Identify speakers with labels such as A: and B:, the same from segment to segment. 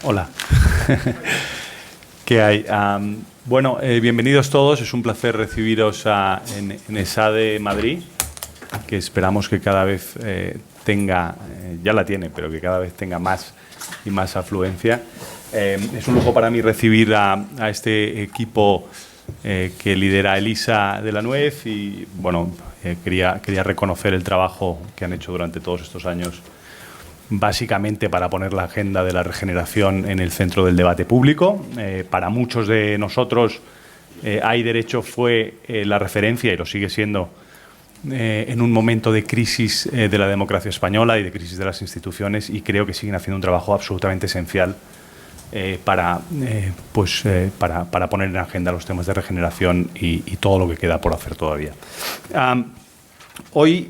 A: Hola. ¿Qué hay? Bueno, bienvenidos todos. Es un placer recibiros en ESADE Madrid, que esperamos que cada vez tenga, ya la tiene, pero que cada vez tenga más y más afluencia. Es un lujo para mí recibir a este equipo que lidera Elisa de la Nuez y, bueno, quería reconocer el trabajo que han hecho durante todos estos años, básicamente para poner la agenda de la regeneración en el centro del debate público. Para muchos de nosotros, Hay Derecho fue la referencia, y lo sigue siendo, en un momento de crisis de la democracia española y de crisis de las instituciones, y creo que siguen haciendo un trabajo absolutamente esencial para poner en agenda los temas de regeneración y todo lo que queda por hacer todavía. Hoy,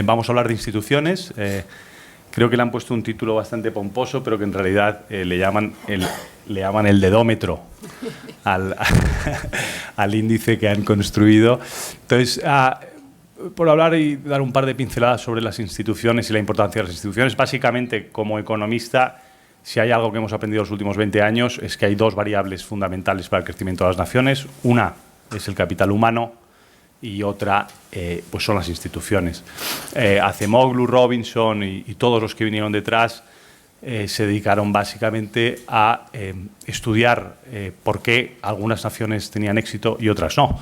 A: vamos a hablar de instituciones. Creo que le han puesto un título bastante pomposo, pero que en realidad le llaman el dedómetro al índice que han construido. Entonces, por hablar y dar un par de pinceladas sobre las instituciones y la importancia de las instituciones, básicamente, como economista, si hay algo que hemos aprendido los últimos 20 años es que hay dos variables fundamentales para el crecimiento de las naciones. Una es el capital humano y otra pues son las instituciones. Acemoglu, Robinson y todos los que vinieron detrás se dedicaron básicamente a estudiar por qué algunas naciones tenían éxito y otras no.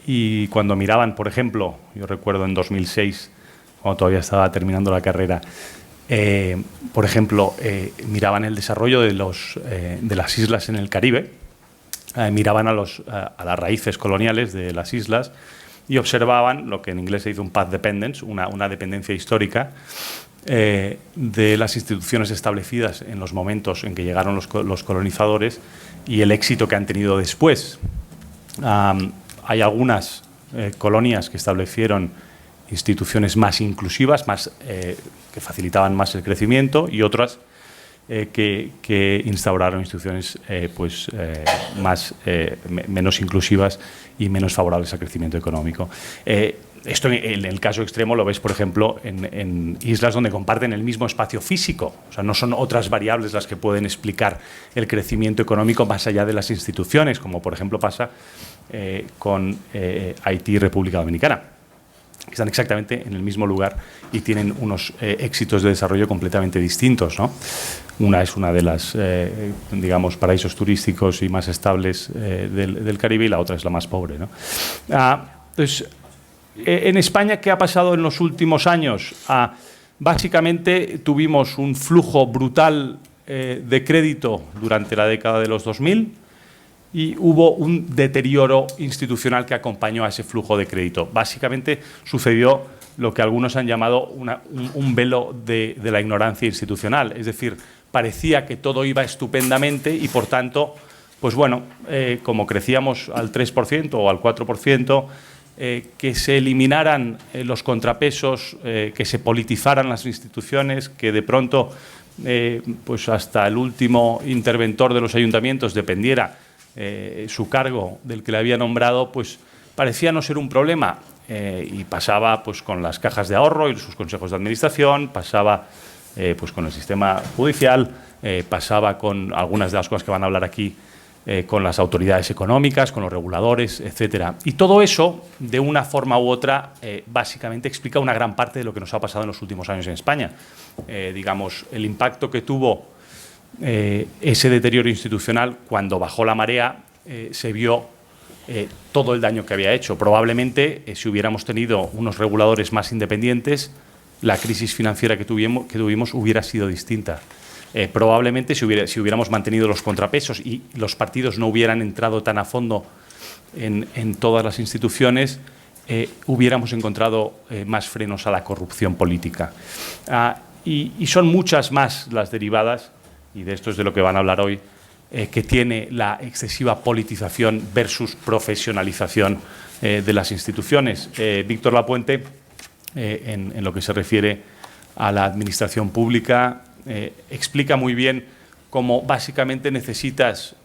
A: Y cuando miraban, por ejemplo, yo recuerdo en 2006, cuando todavía estaba terminando la carrera, por ejemplo, miraban el desarrollo de las islas en el Caribe, miraban a las raíces coloniales de las islas y observaban lo que en inglés se dice un path dependence, una dependencia histórica de las instituciones establecidas en los momentos en que llegaron los colonizadores y el éxito que han tenido después. Hay algunas colonias que establecieron instituciones más inclusivas, que facilitaban más el crecimiento, y otras que instauraron instituciones menos inclusivas y menos favorables al crecimiento económico. Esto en el caso extremo lo ves, por ejemplo, en islas donde comparten el mismo espacio físico. O sea, no son otras variables las que pueden explicar el crecimiento económico más allá de las instituciones, como por ejemplo pasa con Haití y República Dominicana, que están exactamente en el mismo lugar y tienen unos éxitos de desarrollo completamente distintos, ¿no? Una es una de las, digamos, paraísos turísticos y más estables del Caribe, y la otra es la más pobre, ¿no? Entonces, en España, ¿qué ha pasado en los últimos años? Básicamente tuvimos un flujo brutal de crédito durante la década de los 2000, y hubo un deterioro institucional que acompañó a ese flujo de crédito. Básicamente sucedió lo que algunos han llamado un velo de la ignorancia institucional. Es decir, parecía que todo iba estupendamente y, por tanto, pues bueno, como crecíamos al 3% o al 4%, que se eliminaran los contrapesos, que se politizaran las instituciones, que de pronto pues hasta el último interventor de los ayuntamientos dependiera su cargo del que le había nombrado, pues parecía no ser un problema, y pasaba pues con las cajas de ahorro y sus consejos de administración, pasaba pues con el sistema judicial, pasaba con algunas de las cosas que van a hablar aquí, con las autoridades económicas, con los reguladores, etcétera. Y todo eso, de una forma u otra, básicamente explica una gran parte de lo que nos ha pasado en los últimos años en España. Digamos, el impacto que tuvo ese deterioro institucional cuando bajó la marea, se vio todo el daño que había hecho. Probablemente, si hubiéramos tenido unos reguladores más independientes, la crisis financiera que tuvimos hubiera sido distinta. Probablemente, si hubiéramos mantenido los contrapesos y los partidos no hubieran entrado tan a fondo en todas las instituciones, hubiéramos encontrado más frenos a la corrupción política. Y son muchas más las derivadas, y de esto es de lo que van a hablar hoy, que tiene la excesiva politización versus profesionalización de las instituciones. Víctor Lapuente, en lo que se refiere a la administración pública, explica muy bien cómo básicamente necesitas,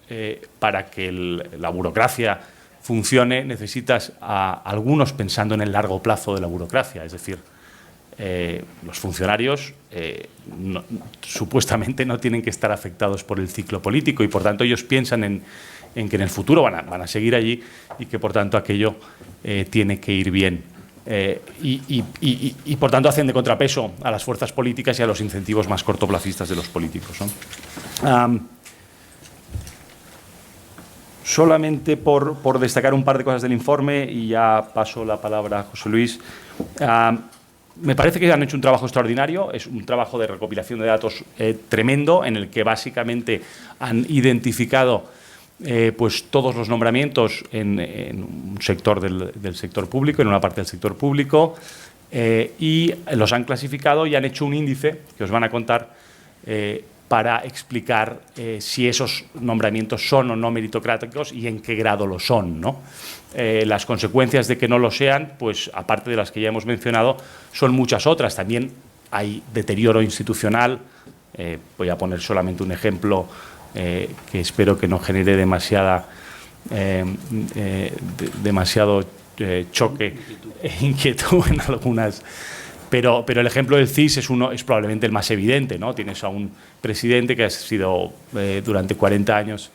A: para que la burocracia funcione, necesitas a algunos pensando en el largo plazo de la burocracia. Es decir, los funcionarios supuestamente no tienen que estar afectados por el ciclo político y, por tanto, ellos piensan en que en el futuro van a seguir allí y que, por tanto, aquello tiene que ir bien. Y, por tanto, hacen de contrapeso a las fuerzas políticas y a los incentivos más cortoplacistas de los políticos, ¿no? Solamente por destacar un par de cosas del informe, y ya paso la palabra a José Luis. Me parece que han hecho un trabajo extraordinario, es un trabajo de recopilación de datos tremendo, en el que básicamente han identificado pues todos los nombramientos en un sector del sector público, en una parte del sector público, y los han clasificado y han hecho un índice que os van a contar para explicar si esos nombramientos son o no meritocráticos y en qué grado lo son, ¿no? Las consecuencias de que no lo sean, pues aparte de las que ya hemos mencionado, son muchas otras. También hay deterioro institucional. Voy a poner solamente un ejemplo que espero que no genere demasiado choque e inquietud en algunas. Pero el ejemplo del CIS es probablemente el más evidente, ¿no? Tienes a un presidente que ha sido durante 40 años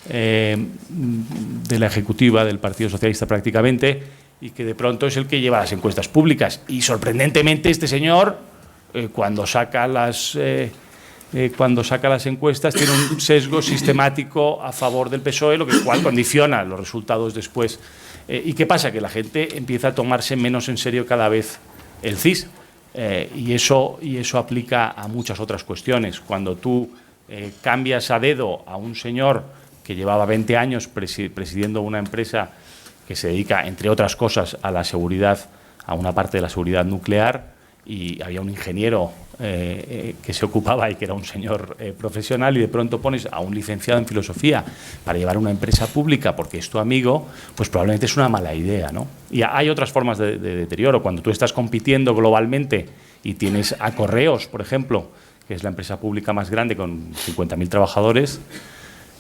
A: de la ejecutiva del Partido Socialista prácticamente, y que de pronto es el que lleva las encuestas públicas. Y sorprendentemente este señor, cuando saca las encuestas, tiene un sesgo sistemático a favor del PSOE, lo cual condiciona los resultados después. ¿Y qué pasa? Que la gente empieza a tomarse menos en serio cada vez el CIS, y eso aplica a muchas otras cuestiones. Cuando tú cambias a dedo a un señor que llevaba 20 años presidiendo una empresa que se dedica, entre otras cosas, a la seguridad, a una parte de la seguridad nuclear, y había un ingeniero que se ocupaba y que era un señor profesional, y de pronto pones a un licenciado en filosofía para llevar una empresa pública porque es tu amigo, pues probablemente es una mala idea, ¿no? Y hay otras formas de deterioro. Cuando tú estás compitiendo globalmente y tienes a Correos, por ejemplo, que es la empresa pública más grande con 50.000 trabajadores,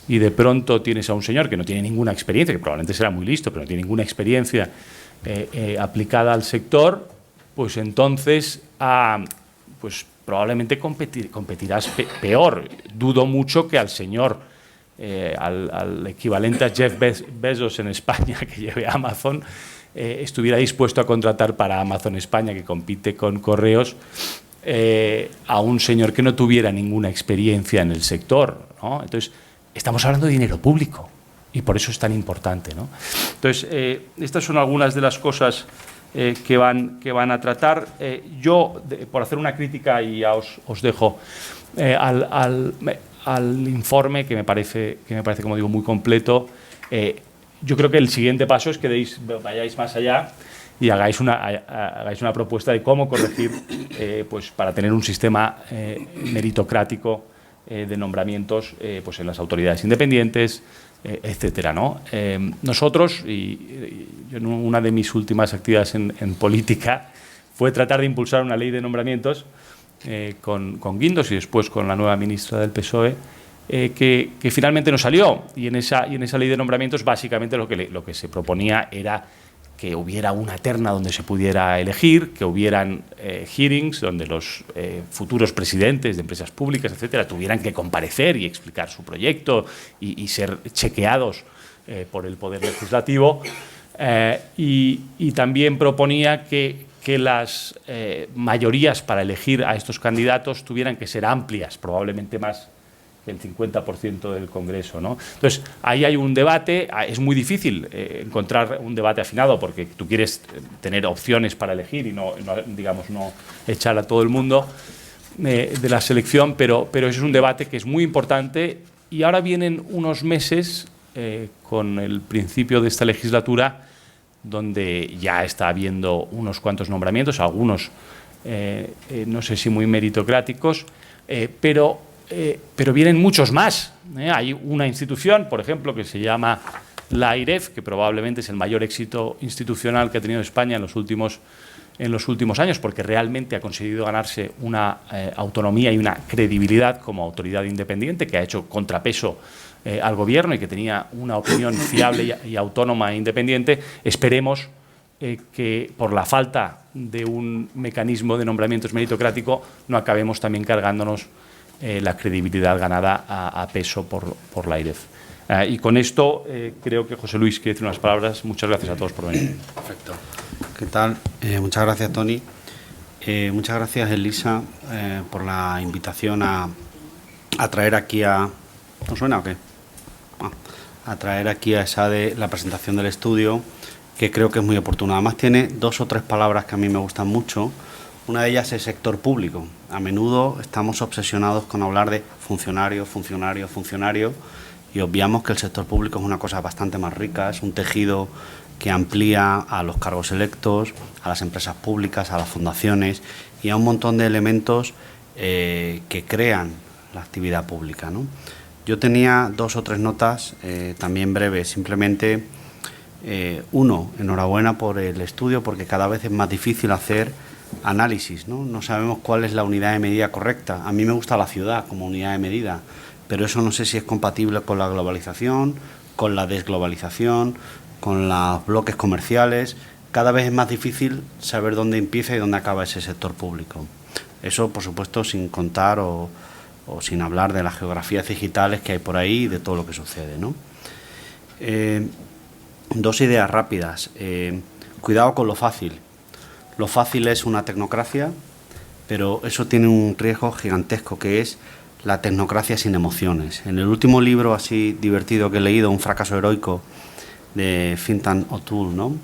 A: y de pronto tienes a un señor que no tiene ninguna experiencia, que probablemente será muy listo, pero no tiene ninguna experiencia aplicada al sector, pues entonces pues probablemente competirás peor. Dudo mucho que al señor, al equivalente a Jeff Bezos en España, que lleve Amazon, estuviera dispuesto a contratar para Amazon España, que compite con Correos, a un señor que no tuviera ninguna experiencia en el sector, ¿no? Entonces, estamos hablando de dinero público y por eso es tan importante, ¿no? Entonces, estas son algunas de las cosas que van a tratar. Yo, por hacer una crítica, y ya os dejo, al informe, que me parece, como digo, muy completo, yo creo que el siguiente paso es que vayáis más allá y hagáis una propuesta de cómo corregir, pues para tener un sistema meritocrático de nombramientos pues en las autoridades independientes, etcétera, ¿no? Nosotros, y una de mis últimas actividades en política fue tratar de impulsar una ley de nombramientos con Guindos y después con la nueva ministra del PSOE, que finalmente no salió. Y en esa ley de nombramientos básicamente lo que se proponía era que hubiera una terna donde se pudiera elegir, que hubieran hearings donde los futuros presidentes de empresas públicas, etcétera, tuvieran que comparecer y explicar su proyecto y ser chequeados por el Poder Legislativo. Y también proponía que las mayorías para elegir a estos candidatos tuvieran que ser amplias, probablemente más el 50% del Congreso, ¿no? Entonces, ahí hay un debate. Es muy difícil encontrar un debate afinado porque tú quieres tener opciones para elegir y no echar a todo el mundo de la selección, pero eso es un debate que es muy importante. Y ahora vienen unos meses con el principio de esta legislatura donde ya está habiendo unos cuantos nombramientos, algunos no sé si muy meritocráticos, pero vienen muchos más. Hay una institución, por ejemplo, que se llama la AIREF, que probablemente es el mayor éxito institucional que ha tenido España en los últimos años, porque realmente ha conseguido ganarse una autonomía y una credibilidad como autoridad independiente, que ha hecho contrapeso al gobierno y que tenía una opinión fiable y autónoma e independiente. Esperemos que por la falta de un mecanismo de nombramientos meritocrático no acabemos también cargándonos la credibilidad ganada a peso por la AIREF. Y con esto creo que José Luis quiere decir unas palabras. Muchas gracias a todos por venir.
B: Perfecto. ¿Qué tal? Muchas gracias, Toni. Muchas gracias, Elisa, por la invitación a traer aquí a... ¿No suena o qué? A traer aquí a ESADE la presentación del estudio, que creo que es muy oportuna. Además tiene 2 o 3 palabras que a mí me gustan mucho. Una de ellas es sector público. A menudo estamos obsesionados con hablar de funcionario, funcionario, funcionario, y obviamos que el sector público es una cosa bastante más rica, es un tejido que amplía a los cargos electos, a las empresas públicas, a las fundaciones y a un montón de elementos que crean la actividad pública, ¿no? Yo tenía 2 o 3 notas, también breves, simplemente, uno, enhorabuena por el estudio, porque cada vez es más difícil hacer análisis, ¿no? No sabemos cuál es la unidad de medida correcta. A mí me gusta la ciudad como unidad de medida, pero eso no sé si es compatible con la globalización, con la desglobalización, con los bloques comerciales. Cada vez es más difícil saber dónde empieza y dónde acaba ese sector público. Eso, por supuesto, sin contar o sin hablar de las geografías digitales que hay por ahí y de todo lo que sucede, ¿no? 2 ideas rápidas. Cuidado con lo fácil. Lo fácil es una tecnocracia, pero eso tiene un riesgo gigantesco, que es la tecnocracia sin emociones. En el último libro así divertido que he leído, Un fracaso heroico, de Fintan O'Toole, ¿no?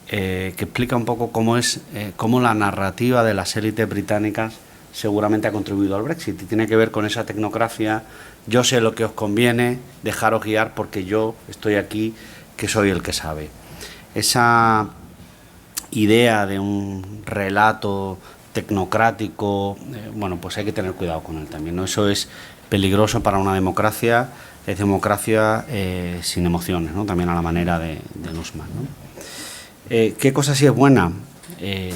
B: Que explica un poco cómo la narrativa de las élites británicas seguramente ha contribuido al Brexit, y tiene que ver con esa tecnocracia. Yo sé lo que os conviene, dejaros guiar porque yo estoy aquí, que soy el que sabe. Esa idea de un relato tecnocrático, bueno, pues hay que tener cuidado con él también, ¿no? Eso es peligroso para una democracia, es democracia sin emociones, ¿no? También a la manera de Nussmann, ¿no? ¿Qué cosa sí es buena?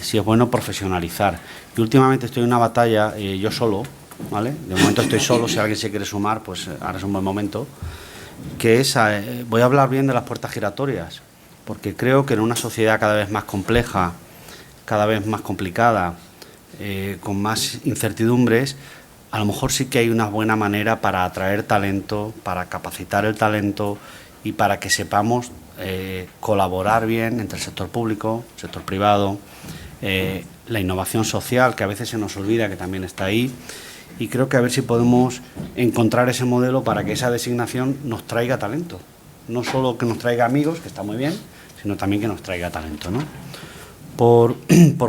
B: Sí es bueno profesionalizar. Y últimamente estoy en una batalla, yo solo, ¿vale? De momento estoy solo, si alguien se quiere sumar, pues ahora es un buen momento, que es, voy a hablar bien de las puertas giratorias, porque creo que en una sociedad cada vez más compleja, cada vez más complicada, con más incertidumbres, a lo mejor sí que hay una buena manera para atraer talento, para capacitar el talento y para que sepamos colaborar bien entre el sector público, el sector privado, la innovación social, que a veces se nos olvida que también está ahí, y creo que a ver si podemos encontrar ese modelo para que esa designación nos traiga talento. No solo que nos traiga amigos, que está muy bien, sino también que nos traiga talento, ¿no? Por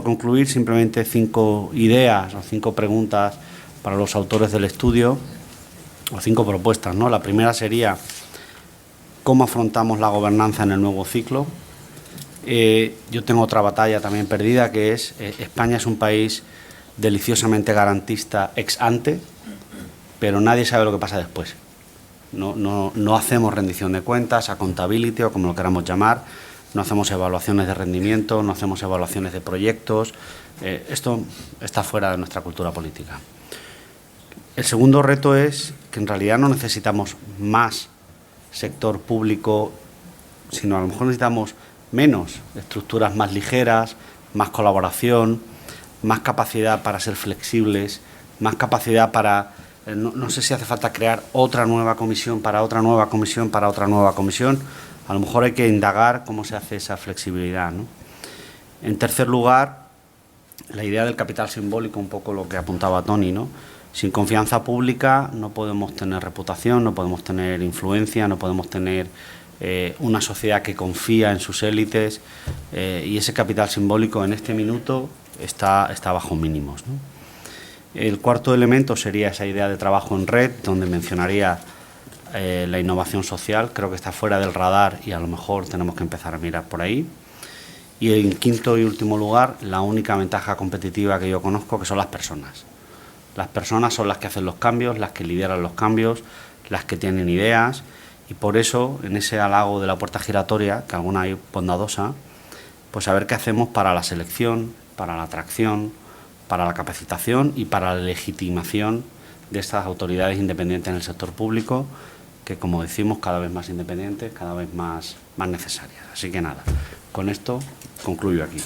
B: concluir, simplemente 5 ideas o 5 preguntas para los autores del estudio, o 5 propuestas, ¿no? La primera sería: ¿cómo afrontamos la gobernanza en el nuevo ciclo? Yo tengo otra batalla también perdida, que es España es un país deliciosamente garantista ex ante, pero nadie sabe lo que pasa después. No hacemos rendición de cuentas, accountability o como lo queramos llamar, no hacemos evaluaciones de rendimiento, no hacemos evaluaciones de proyectos. Esto está fuera de nuestra cultura política. El segundo reto es que en realidad no necesitamos más sector público, sino a lo mejor necesitamos menos, estructuras más ligeras, más colaboración, más capacidad para ser flexibles, más capacidad para... No sé si hace falta crear otra nueva comisión para otra nueva comisión para otra nueva comisión. A lo mejor hay que indagar cómo se hace esa flexibilidad, ¿no? En tercer lugar, la idea del capital simbólico, un poco lo que apuntaba Toni, ¿no? Sin confianza pública no podemos tener reputación, no podemos tener influencia, no podemos tener una sociedad que confía en sus élites, y ese capital simbólico en este minuto está bajo mínimos, ¿no? El cuarto elemento sería esa idea de trabajo en red, donde mencionaría la innovación social. Creo que está fuera del radar y a lo mejor tenemos que empezar a mirar por ahí. Y en quinto y último lugar, la única ventaja competitiva que yo conozco, que son las personas. Las personas son las que hacen los cambios, las que lideran los cambios, las que tienen ideas, y por eso, en ese halago de la puerta giratoria, que alguna hay bondadosa, pues a ver qué hacemos para la selección, para la atracción, para la capacitación y para la legitimación de estas autoridades independientes en el sector público, que, como decimos, cada vez más independientes, cada vez más necesarias. Así que nada, Con esto concluyo aquí.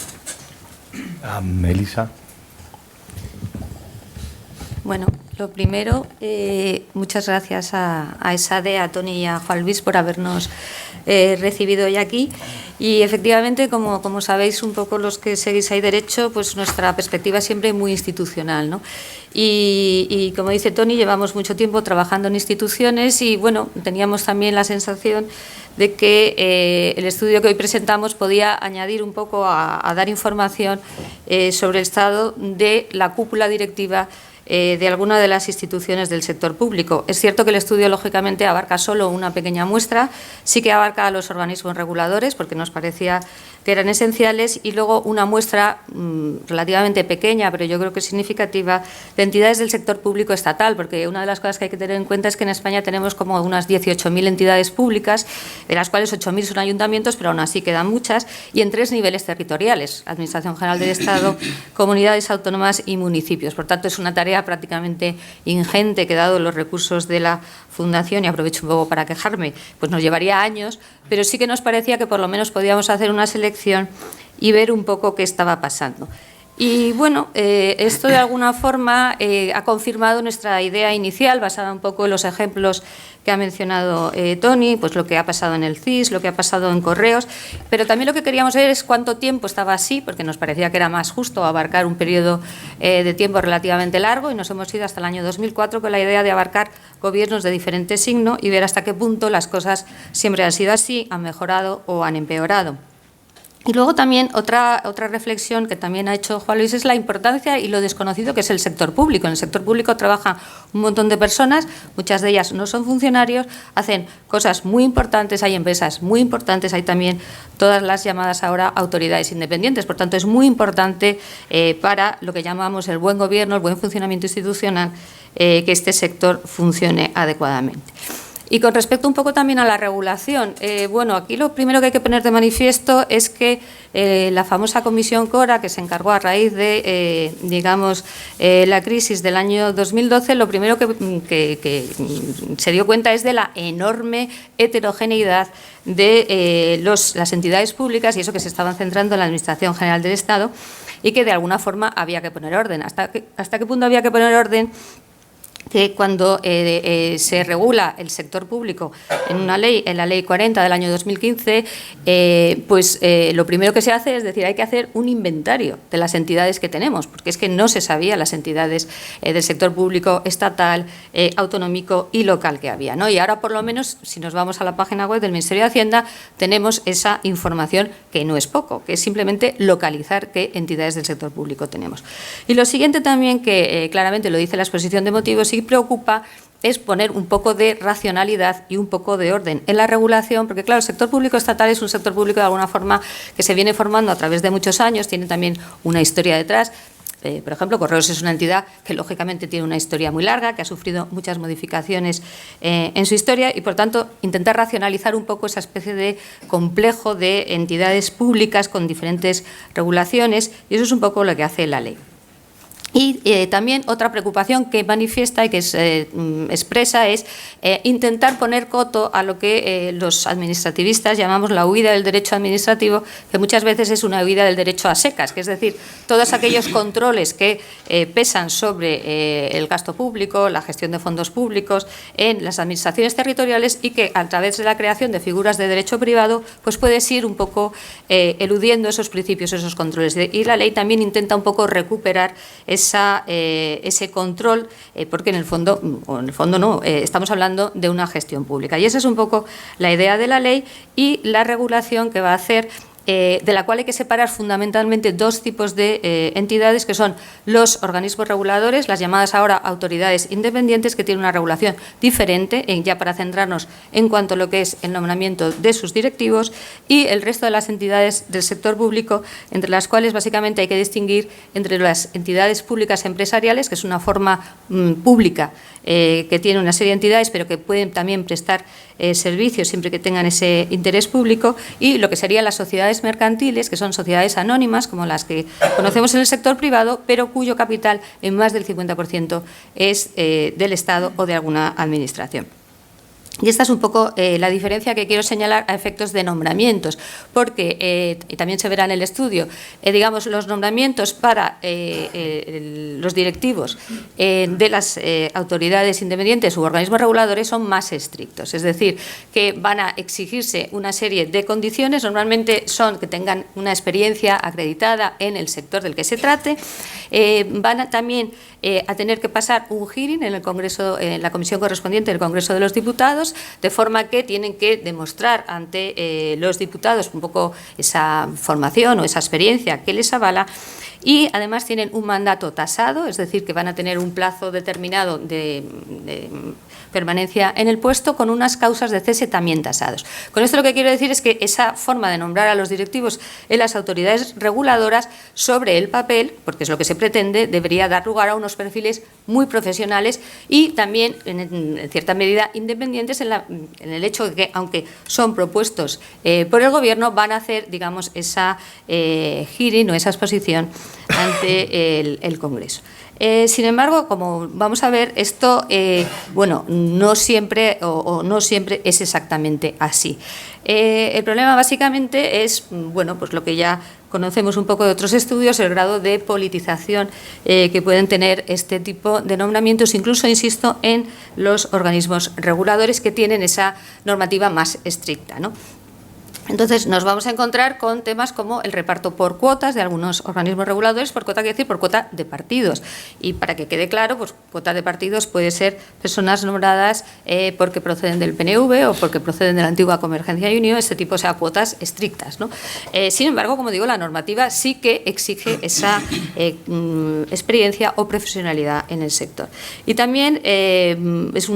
A: Elisa.
C: Bueno, lo primero, muchas gracias a ESADE, a Toni y a Juan Luis por habernos recibido hoy aquí. Y efectivamente, como sabéis un poco los que seguís ahí derecho, pues nuestra perspectiva es siempre muy institucional, ¿no? Y como dice Toni, llevamos mucho tiempo trabajando en instituciones y bueno, teníamos también la sensación de que el estudio que hoy presentamos podía añadir un poco a dar información sobre el estado de la cúpula directiva de alguna de las instituciones del sector público. Es cierto que el estudio, lógicamente, abarca solo una pequeña muestra, sí que abarca a los organismos reguladores, porque nos parecía que eran esenciales, y luego una muestra relativamente pequeña, pero yo creo que significativa, de entidades del sector público estatal, porque una de las cosas que hay que tener en cuenta es que en España tenemos como unas 18.000 entidades públicas, de las cuales 8.000 son ayuntamientos, pero aún así quedan muchas, y en 3 niveles territoriales: Administración General del Estado, comunidades autónomas y municipios. Por tanto, es una tarea prácticamente ingente que, dado los recursos de la Fundación, y aprovecho un poco para quejarme, pues nos llevaría años, pero sí que nos parecía que por lo menos podíamos hacer una selección y ver un poco qué estaba pasando. Y bueno, esto de alguna forma ha confirmado nuestra idea inicial, basada un poco en los ejemplos que ha mencionado Toni, pues lo que ha pasado en el CIS, lo que ha pasado en Correos, pero también lo que queríamos ver es cuánto tiempo estaba así, porque nos parecía que era más justo abarcar un periodo de tiempo relativamente largo, y nos hemos ido hasta el año 2004 con la idea de abarcar gobiernos de diferente signo y ver hasta qué punto las cosas siempre han sido así, han mejorado o han empeorado. Y luego también otra reflexión que también ha hecho Juan Luis es la importancia y lo desconocido que es el sector público. En el sector público trabaja un montón de personas, muchas de ellas no son funcionarios, hacen cosas muy importantes, hay empresas muy importantes, hay también todas las llamadas ahora autoridades independientes. Por tanto, es muy importante para lo que llamamos el buen gobierno, el buen funcionamiento institucional, que este sector funcione adecuadamente. Y con respecto un poco también a la regulación, bueno, aquí lo primero que hay que poner de manifiesto es que la famosa Comisión Cora, que se encargó a raíz de, digamos, la crisis del año 2012, lo primero que se dio cuenta es de la enorme heterogeneidad de las entidades públicas, y eso que se estaban centrando en la Administración General del Estado, y que de alguna forma había que poner orden. ¿Hasta qué punto había que poner orden? Que cuando se regula el sector público en una ley, en la Ley 40 del año 2015, lo primero que se hace es decir, hay que hacer un inventario de las entidades que tenemos, porque es que no se sabía las entidades del sector público estatal, autonómico y local que había, ¿no? Y ahora, por lo menos, si nos vamos a la página web del Ministerio de Hacienda, tenemos esa información, que no es poco, que es simplemente localizar qué entidades del sector público tenemos. Y lo siguiente también, que claramente lo dice la exposición de motivos, sí preocupa, es poner un poco de racionalidad y un poco de orden en la regulación, porque claro, el sector público estatal es un sector público de alguna forma que se viene formando a través de muchos años, tiene también una historia detrás. Por ejemplo, Correos es una entidad que lógicamente tiene una historia muy larga, que ha sufrido muchas modificaciones en su historia, y por tanto intentar racionalizar un poco esa especie de complejo de entidades públicas con diferentes regulaciones, y eso es un poco lo que hace la ley. Y también otra preocupación que manifiesta y que expresa es intentar poner coto a lo que los administrativistas llamamos la huida del derecho administrativo, que muchas veces es una huida del derecho a secas, que es decir, todos aquellos controles que pesan sobre el gasto público, la gestión de fondos públicos en las administraciones territoriales, y que a través de la creación de figuras de derecho privado pues puedes ir un poco eludiendo esos principios, esos controles. Y la ley también intenta un poco recuperar ese control, porque en el fondo no, estamos hablando de una gestión pública. Y esa es un poco la idea de la ley y la regulación que va a hacer, de la cual hay que separar fundamentalmente dos tipos de entidades, que son los organismos reguladores, las llamadas ahora autoridades independientes, que tienen una regulación diferente, ya para centrarnos en cuanto a lo que es el nombramiento de sus directivos, y el resto de las entidades del sector público, entre las cuales básicamente hay que distinguir entre las entidades públicas empresariales, que es una forma pública que tiene una serie de entidades, pero que pueden también prestar servicios siempre que tengan ese interés público, y lo que serían las sociedades mercantiles, que son sociedades anónimas, como las que conocemos en el sector privado, pero cuyo capital en más del 50% es del Estado o de alguna administración. Y esta es un poco la diferencia que quiero señalar a efectos de nombramientos, porque, y también se verá en el estudio, digamos, los nombramientos para los directivos de las autoridades independientes u organismos reguladores son más estrictos, es decir, que van a exigirse una serie de condiciones, normalmente son que tengan una experiencia acreditada en el sector del que se trate, van a también a tener que pasar un hearing en el Congreso, en la comisión correspondiente del Congreso de los Diputados, de forma que tienen que demostrar ante los diputados un poco esa formación o esa experiencia que les avala, y además tienen un mandato tasado, es decir, que van a tener un plazo determinado de permanencia en el puesto con unas causas de cese también tasados. Con esto lo que quiero decir es que esa forma de nombrar a los directivos en las autoridades reguladoras sobre el papel, porque es lo que se pretende, debería dar lugar a unos perfiles muy profesionales y también, en cierta medida, independientes en el hecho de que, aunque son propuestos por el Gobierno, van a hacer, digamos, esa hearing o esa exposición ante el Congreso. Sin embargo, como vamos a ver, esto bueno, no siempre no siempre es exactamente así. El problema básicamente es, bueno, pues lo que ya conocemos un poco de otros estudios, el grado de politización que pueden tener este tipo de nombramientos, incluso, insisto, en los organismos reguladores que tienen esa normativa más estricta, ¿no? Entonces, nos vamos a encontrar con temas como el reparto por cuotas de algunos organismos reguladores, por cuota, quiere decir, por cuota de partidos. Y para que quede claro, pues cuota de partidos puede ser personas nombradas porque proceden del PNV o porque proceden de la antigua Convergencia y Unió, este tipo, o sea, cuotas estrictas, ¿no? Sin embargo, como digo, la normativa sí que exige esa experiencia o profesionalidad en el sector. Y también es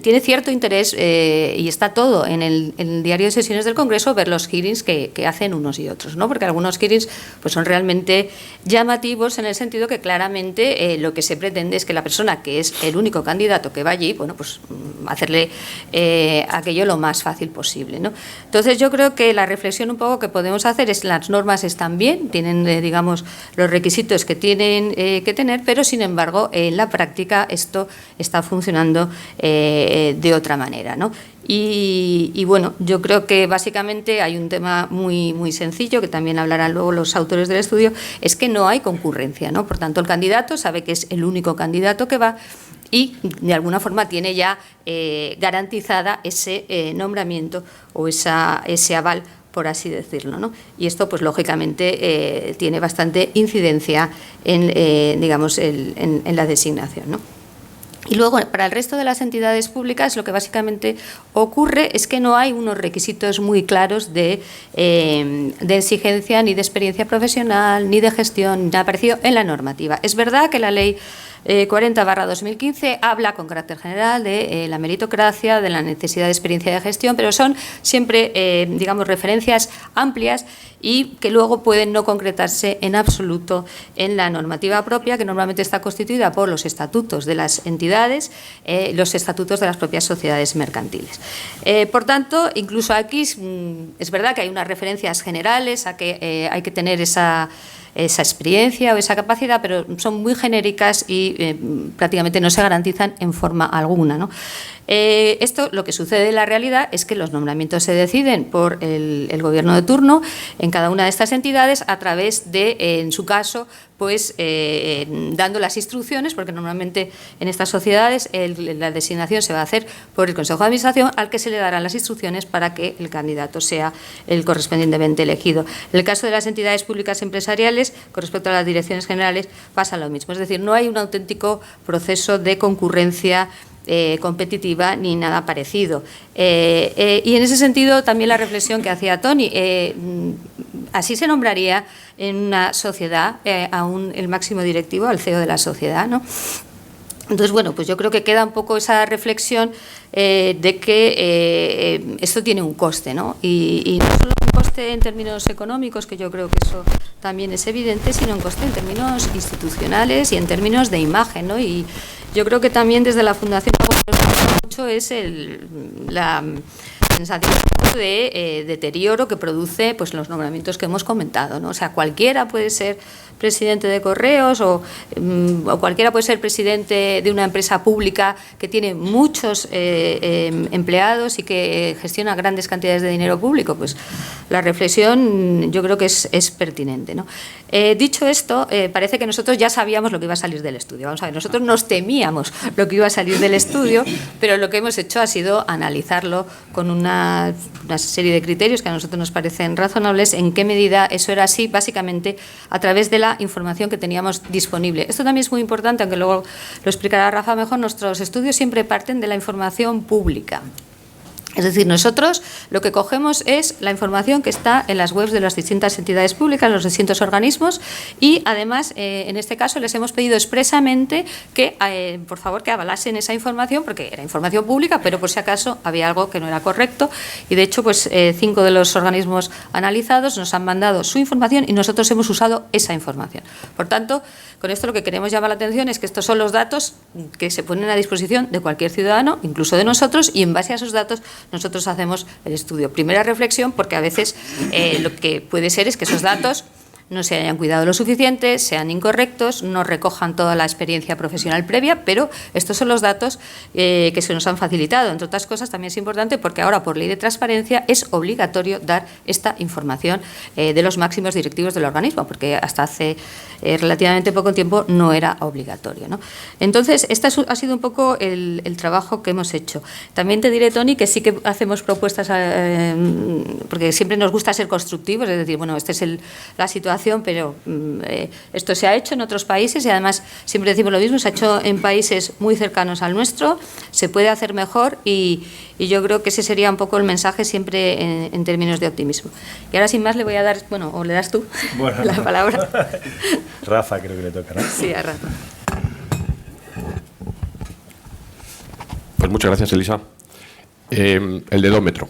C: tiene cierto interés, y está todo en el diario de sesiones del Congreso, ver los hearings que hacen unos y otros, ¿no? Porque algunos hearings pues, son realmente llamativos en el sentido que claramente lo que se pretende es que la persona que es el único candidato que va allí, bueno, pues hacerle aquello lo más fácil posible, ¿no? Entonces yo creo que la reflexión un poco que podemos hacer es las normas están bien, tienen digamos los requisitos que tienen que tener, pero sin embargo en la práctica esto está funcionando de otra manera, ¿no? Y bueno, yo creo que básicamente hay un tema muy, muy sencillo, que también hablarán luego los autores del estudio, es que no hay concurrencia, ¿no? Por tanto, el candidato sabe que es el único candidato que va y de alguna forma tiene ya garantizada ese nombramiento o ese aval, por así decirlo, ¿no? Y esto, pues lógicamente, tiene bastante incidencia en, digamos, en la designación, ¿no? Y luego, para el resto de las entidades públicas, lo que básicamente ocurre es que no hay unos requisitos muy claros de exigencia ni de experiencia profesional, ni de gestión, ni nada parecido en la normativa. Es verdad que la Ley 40/2015 habla con carácter general de la meritocracia, de la necesidad de experiencia de gestión, pero son siempre, digamos, referencias amplias y que luego pueden no concretarse en absoluto en la normativa propia, que normalmente está constituida por los estatutos de las entidades, los estatutos de las propias sociedades mercantiles. Por tanto, incluso aquí es verdad que hay unas referencias generales a que hay que tener esa experiencia o esa capacidad, pero son muy genéricas y prácticamente no se garantizan en forma alguna, ¿no? Esto, lo que sucede en la realidad es que los nombramientos se deciden por el gobierno de turno en cada una de estas entidades a través de, en su caso, pues dando las instrucciones, porque normalmente en estas sociedades la designación se va a hacer por el Consejo de Administración, al que se le darán las instrucciones para que el candidato sea el correspondientemente elegido. En el caso de las entidades públicas empresariales, con respecto a las direcciones generales, pasa lo mismo. Es decir, no hay un auténtico proceso de concurrencia competitiva ni nada parecido. Y en ese sentido también la reflexión que hacía Toni, así se nombraría en una sociedad el máximo directivo, al CEO de la sociedad, ¿no? Entonces, bueno, pues yo creo que queda un poco esa reflexión de que esto tiene un coste, ¿no? Y no solo un coste en términos económicos, que yo creo que eso también es evidente, sino un coste en términos institucionales y en términos de imagen, ¿no? Y yo creo que también desde la Fundación mucho es sensación de deterioro que produce pues los nombramientos que hemos comentado, ¿no? O sea, cualquiera puede ser presidente de Correos o cualquiera puede ser presidente de una empresa pública que tiene muchos empleados y que gestiona grandes cantidades de dinero público. Pues la reflexión yo creo que es pertinente, ¿no? Dicho esto, parece que nosotros ya sabíamos lo que iba a salir del estudio. Vamos a ver, nosotros nos temíamos lo que iba a salir del estudio, pero lo que hemos hecho ha sido analizarlo con una serie de criterios que a nosotros nos parecen razonables. En qué medida eso era así, básicamente a través de la información que teníamos disponible. Esto también es muy importante, aunque luego lo explicará Rafa mejor. Nuestros estudios siempre parten de la información pública. Es decir, nosotros lo que cogemos es la información que está en las webs de las distintas entidades públicas, los distintos organismos, y además, en este caso, les hemos pedido expresamente que, por favor, que avalasen esa información, porque era información pública, pero por si acaso había algo que no era correcto, y de hecho, pues 5 de los organismos analizados nos han mandado su información y nosotros hemos usado esa información. Por tanto, con esto lo que queremos llamar la atención es que estos son los datos que se ponen a disposición de cualquier ciudadano, incluso de nosotros, y en base a esos datos nosotros hacemos el estudio. Primera reflexión, porque a veces lo que puede ser es que esos datos no se hayan cuidado lo suficiente, sean incorrectos, no recojan toda la experiencia profesional previa, pero estos son los datos que se nos han facilitado. Entre otras cosas, también es importante porque ahora, por ley de transparencia, es obligatorio dar esta información de los máximos directivos del organismo, porque hasta hace relativamente poco tiempo no era obligatorio, ¿no? Entonces, este ha sido un poco el trabajo que hemos hecho. También te diré, Toni, que sí que hacemos propuestas, porque siempre nos gusta ser constructivos, es decir, bueno, esta es la situación, pero esto se ha hecho en otros países y además siempre decimos lo mismo, se ha hecho en países muy cercanos al nuestro, se puede hacer mejor y yo creo que ese sería un poco el mensaje siempre en términos de optimismo. Y ahora sin más le voy a dar, bueno, o le das tú la palabra.
A: Rafa creo que le toca, ¿no?
C: Sí, a Rafa.
D: Pues muchas gracias, Elisa. El dedómetro.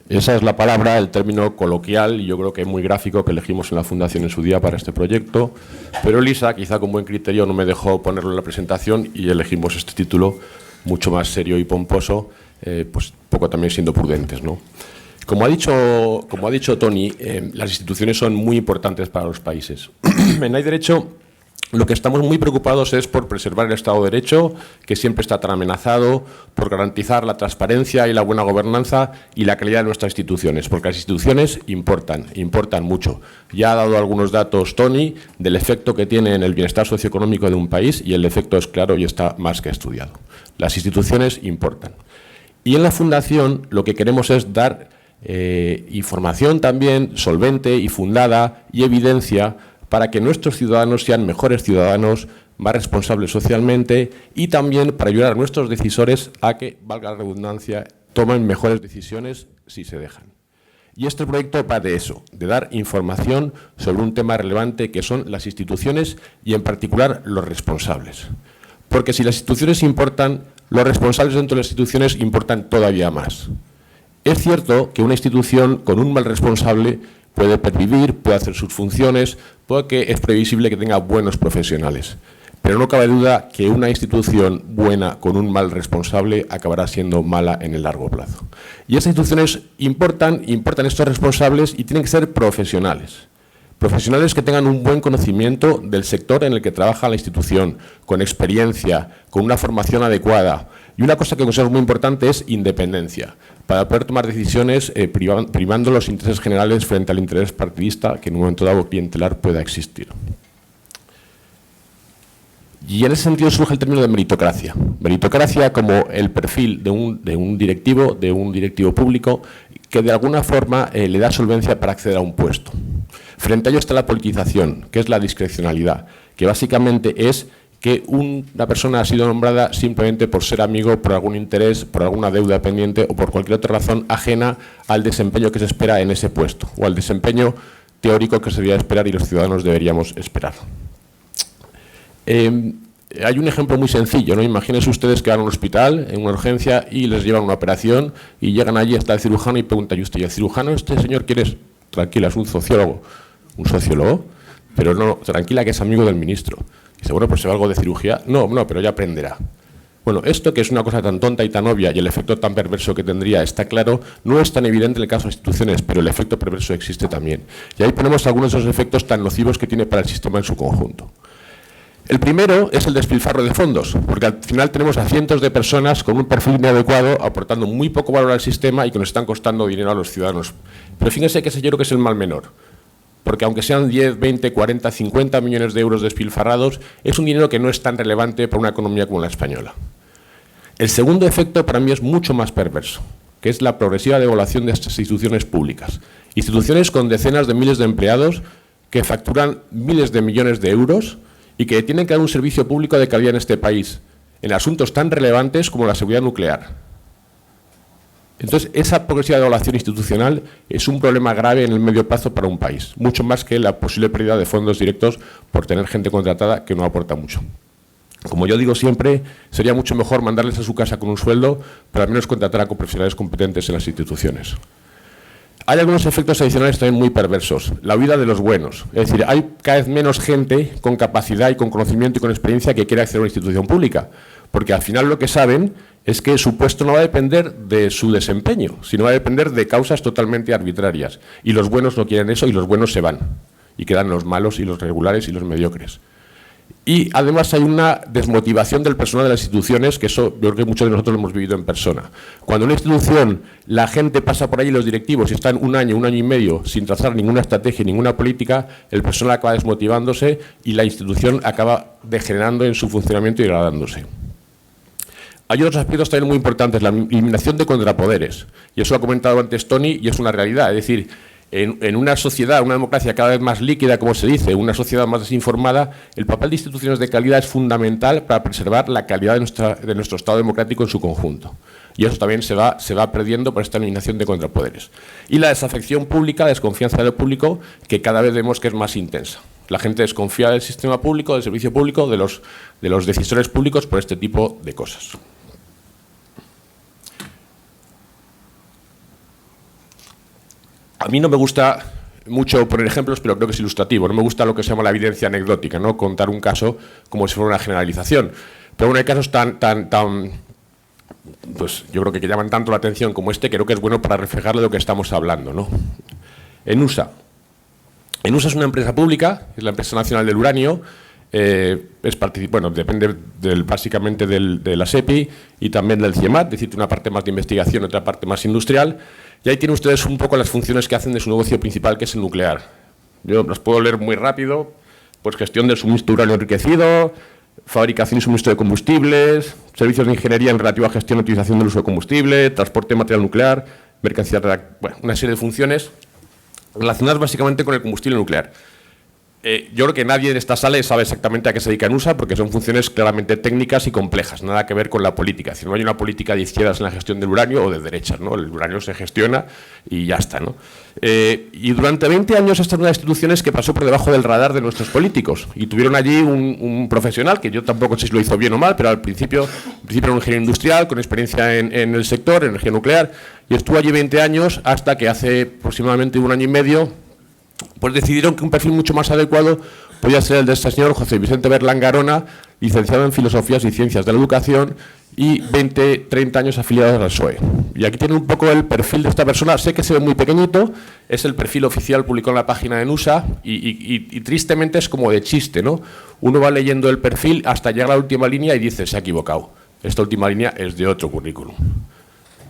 D: Esa es la palabra, el término coloquial y yo creo que muy gráfico que elegimos en la Fundación en su día para este proyecto, pero Elisa, quizá con buen criterio, no me dejó ponerlo en la presentación y elegimos este título mucho más serio y pomposo, pues poco también siendo prudentes, ¿no? Como ha dicho Toni, las instituciones son muy importantes para los países. En Hay Derecho, lo que estamos muy preocupados es por preservar el Estado de Derecho, que siempre está tan amenazado, por garantizar la transparencia y la buena gobernanza y la calidad de nuestras instituciones, porque las instituciones importan mucho. Ya ha dado algunos datos, Toni, del efecto que tiene en el bienestar socioeconómico de un país y el efecto es claro y está más que estudiado. Las instituciones importan. Y en la Fundación lo que queremos es dar información también solvente y fundada y evidencia para que nuestros ciudadanos sean mejores ciudadanos, más responsables socialmente y también para ayudar a nuestros decisores a que, valga la redundancia, tomen mejores decisiones si se dejan. Y este proyecto va de eso, de dar información sobre un tema relevante que son las instituciones y en particular los responsables. Porque si las instituciones importan, los responsables dentro de las instituciones importan todavía más. Es cierto que una institución con un mal responsable puede pervivir, puede hacer sus funciones, porque es previsible que tenga buenos profesionales. Pero no cabe duda que una institución buena con un mal responsable acabará siendo mala en el largo plazo. Y estas instituciones importan estos responsables y tienen que ser profesionales. Profesionales que tengan un buen conocimiento del sector en el que trabaja la institución, con experiencia, con una formación adecuada. Y una cosa que considero muy importante es independencia, para poder tomar decisiones primando los intereses generales frente al interés partidista que en un momento dado clientelar pueda existir. Y en ese sentido surge el término de meritocracia. Meritocracia como el perfil de un directivo público que de alguna forma le da solvencia para acceder a un puesto. Frente a ello está la politización, que es la discrecionalidad, que básicamente es que una persona ha sido nombrada simplemente por ser amigo, por algún interés, por alguna deuda pendiente o por cualquier otra razón ajena al desempeño que se espera en ese puesto o al desempeño teórico que se debería esperar y los ciudadanos deberíamos esperar. Hay un ejemplo muy sencillo, ¿no? Imagínense ustedes que van a un hospital, en una urgencia, y les llevan una operación y llegan allí hasta el cirujano y pregunta, ¿y usted, ¿y el cirujano este señor quién es? Tranquila, es un sociólogo. ¿Un sociólogo? Pero no, tranquila, que es amigo del ministro. Dice, bueno, pues se va algo de cirugía. No, pero ya aprenderá. Bueno, esto que es una cosa tan tonta y tan obvia y el efecto tan perverso que tendría está claro, no es tan evidente en el caso de instituciones, pero el efecto perverso existe también. Y ahí ponemos algunos de esos efectos tan nocivos que tiene para el sistema en su conjunto. El primero es el despilfarro de fondos, porque al final tenemos a cientos de personas con un perfil inadecuado, aportando muy poco valor al sistema y que nos están costando dinero a los ciudadanos. Pero fíjense que ese yo creo que es el mal menor, porque aunque sean 10, 20, 40, 50 millones de euros despilfarrados, es un dinero que no es tan relevante para una economía como la española. El segundo efecto para mí es mucho más perverso, que es la progresiva devaluación de estas instituciones públicas. Instituciones con decenas de miles de empleados que facturan miles de millones de euros y que tienen que dar un servicio público de calidad en este país, en asuntos tan relevantes como la seguridad nuclear. Entonces, esa progresiva devaluación institucional es un problema grave en el medio plazo para un país, mucho más que la posible pérdida de fondos directos por tener gente contratada que no aporta mucho. Como yo digo siempre, sería mucho mejor mandarles a su casa con un sueldo, pero al menos contratar a profesionales competentes en las instituciones. Hay algunos efectos adicionales también muy perversos. La huida de los buenos. Es decir, hay cada vez menos gente con capacidad y con conocimiento y con experiencia que quiere acceder a una institución pública. Porque al final lo que saben es que su puesto no va a depender de su desempeño, sino va a depender de causas totalmente arbitrarias. Y los buenos no quieren eso y los buenos se van. Y quedan los malos y los regulares y los mediocres. Y además hay una desmotivación del personal de las instituciones, que eso yo creo que muchos de nosotros lo hemos vivido en persona. Cuando en una institución la gente pasa por allí, los directivos, y están un año y medio sin trazar ninguna estrategia, ninguna política, el personal acaba desmotivándose y la institución acaba degenerando en su funcionamiento y degradándose. Hay otros aspectos también muy importantes, la eliminación de contrapoderes. Y eso lo ha comentado antes Tony y es una realidad. Es decir, en una sociedad, una democracia cada vez más líquida, como se dice, una sociedad más desinformada, el papel de instituciones de calidad es fundamental para preservar la calidad de nuestro Estado democrático en su conjunto. Y eso también se va perdiendo por esta eliminación de contrapoderes. Y la desafección pública, la desconfianza del público, que cada vez vemos que es más intensa. La gente desconfía del sistema público, del servicio público, de los decisores públicos por este tipo de cosas. A mí no me gusta mucho poner ejemplos, pero creo que es ilustrativo. No me gusta lo que se llama la evidencia anecdótica, ¿no? Contar un caso como si fuera una generalización. Pero bueno, hay casos pues yo creo que llaman tanto la atención como este, que creo que es bueno para reflejar de lo que estamos hablando, ¿no? ENUSA. ENUSA es una empresa pública, es la Empresa Nacional del Uranio, depende básicamente de la SEPI y también del CIEMAT, es decir, una parte más de investigación, otra parte más industrial. Y ahí tienen ustedes un poco las funciones que hacen de su negocio principal, que es el nuclear. Yo las puedo leer muy rápido, pues gestión del suministro de uranio enriquecido, fabricación y suministro de combustibles, servicios de ingeniería en relativo a gestión y utilización del uso de combustible, transporte de material nuclear, mercancía, bueno, una serie de funciones relacionadas básicamente con el combustible nuclear. Yo creo que nadie en esta sala sabe exactamente a qué se dedica ENUSA, porque son funciones claramente técnicas y complejas, nada que ver con la política. Es decir, no hay una política de izquierdas en la gestión del uranio o de derechas, ¿no? El uranio se gestiona y ya está, ¿no? Y durante 20 años esta es una de las instituciones que pasó por debajo del radar de nuestros políticos y tuvieron allí un profesional, que yo tampoco sé si lo hizo bien o mal, pero al principio era un ingeniero industrial con experiencia en el sector, en energía nuclear, y estuvo allí 20 años hasta que hace aproximadamente un año y medio pues decidieron que un perfil mucho más adecuado podía ser el de este señor José Vicente Berlán Garona, licenciado en Filosofías y Ciencias de la Educación y 30 años afiliado al PSOE. Y aquí tiene un poco el perfil de esta persona, sé que se ve muy pequeñito, es el perfil oficial publicado en la página de ENUSA y tristemente es como de chiste, ¿no? Uno va leyendo el perfil hasta llegar a la última línea y dice, se ha equivocado, esta última línea es de otro currículum.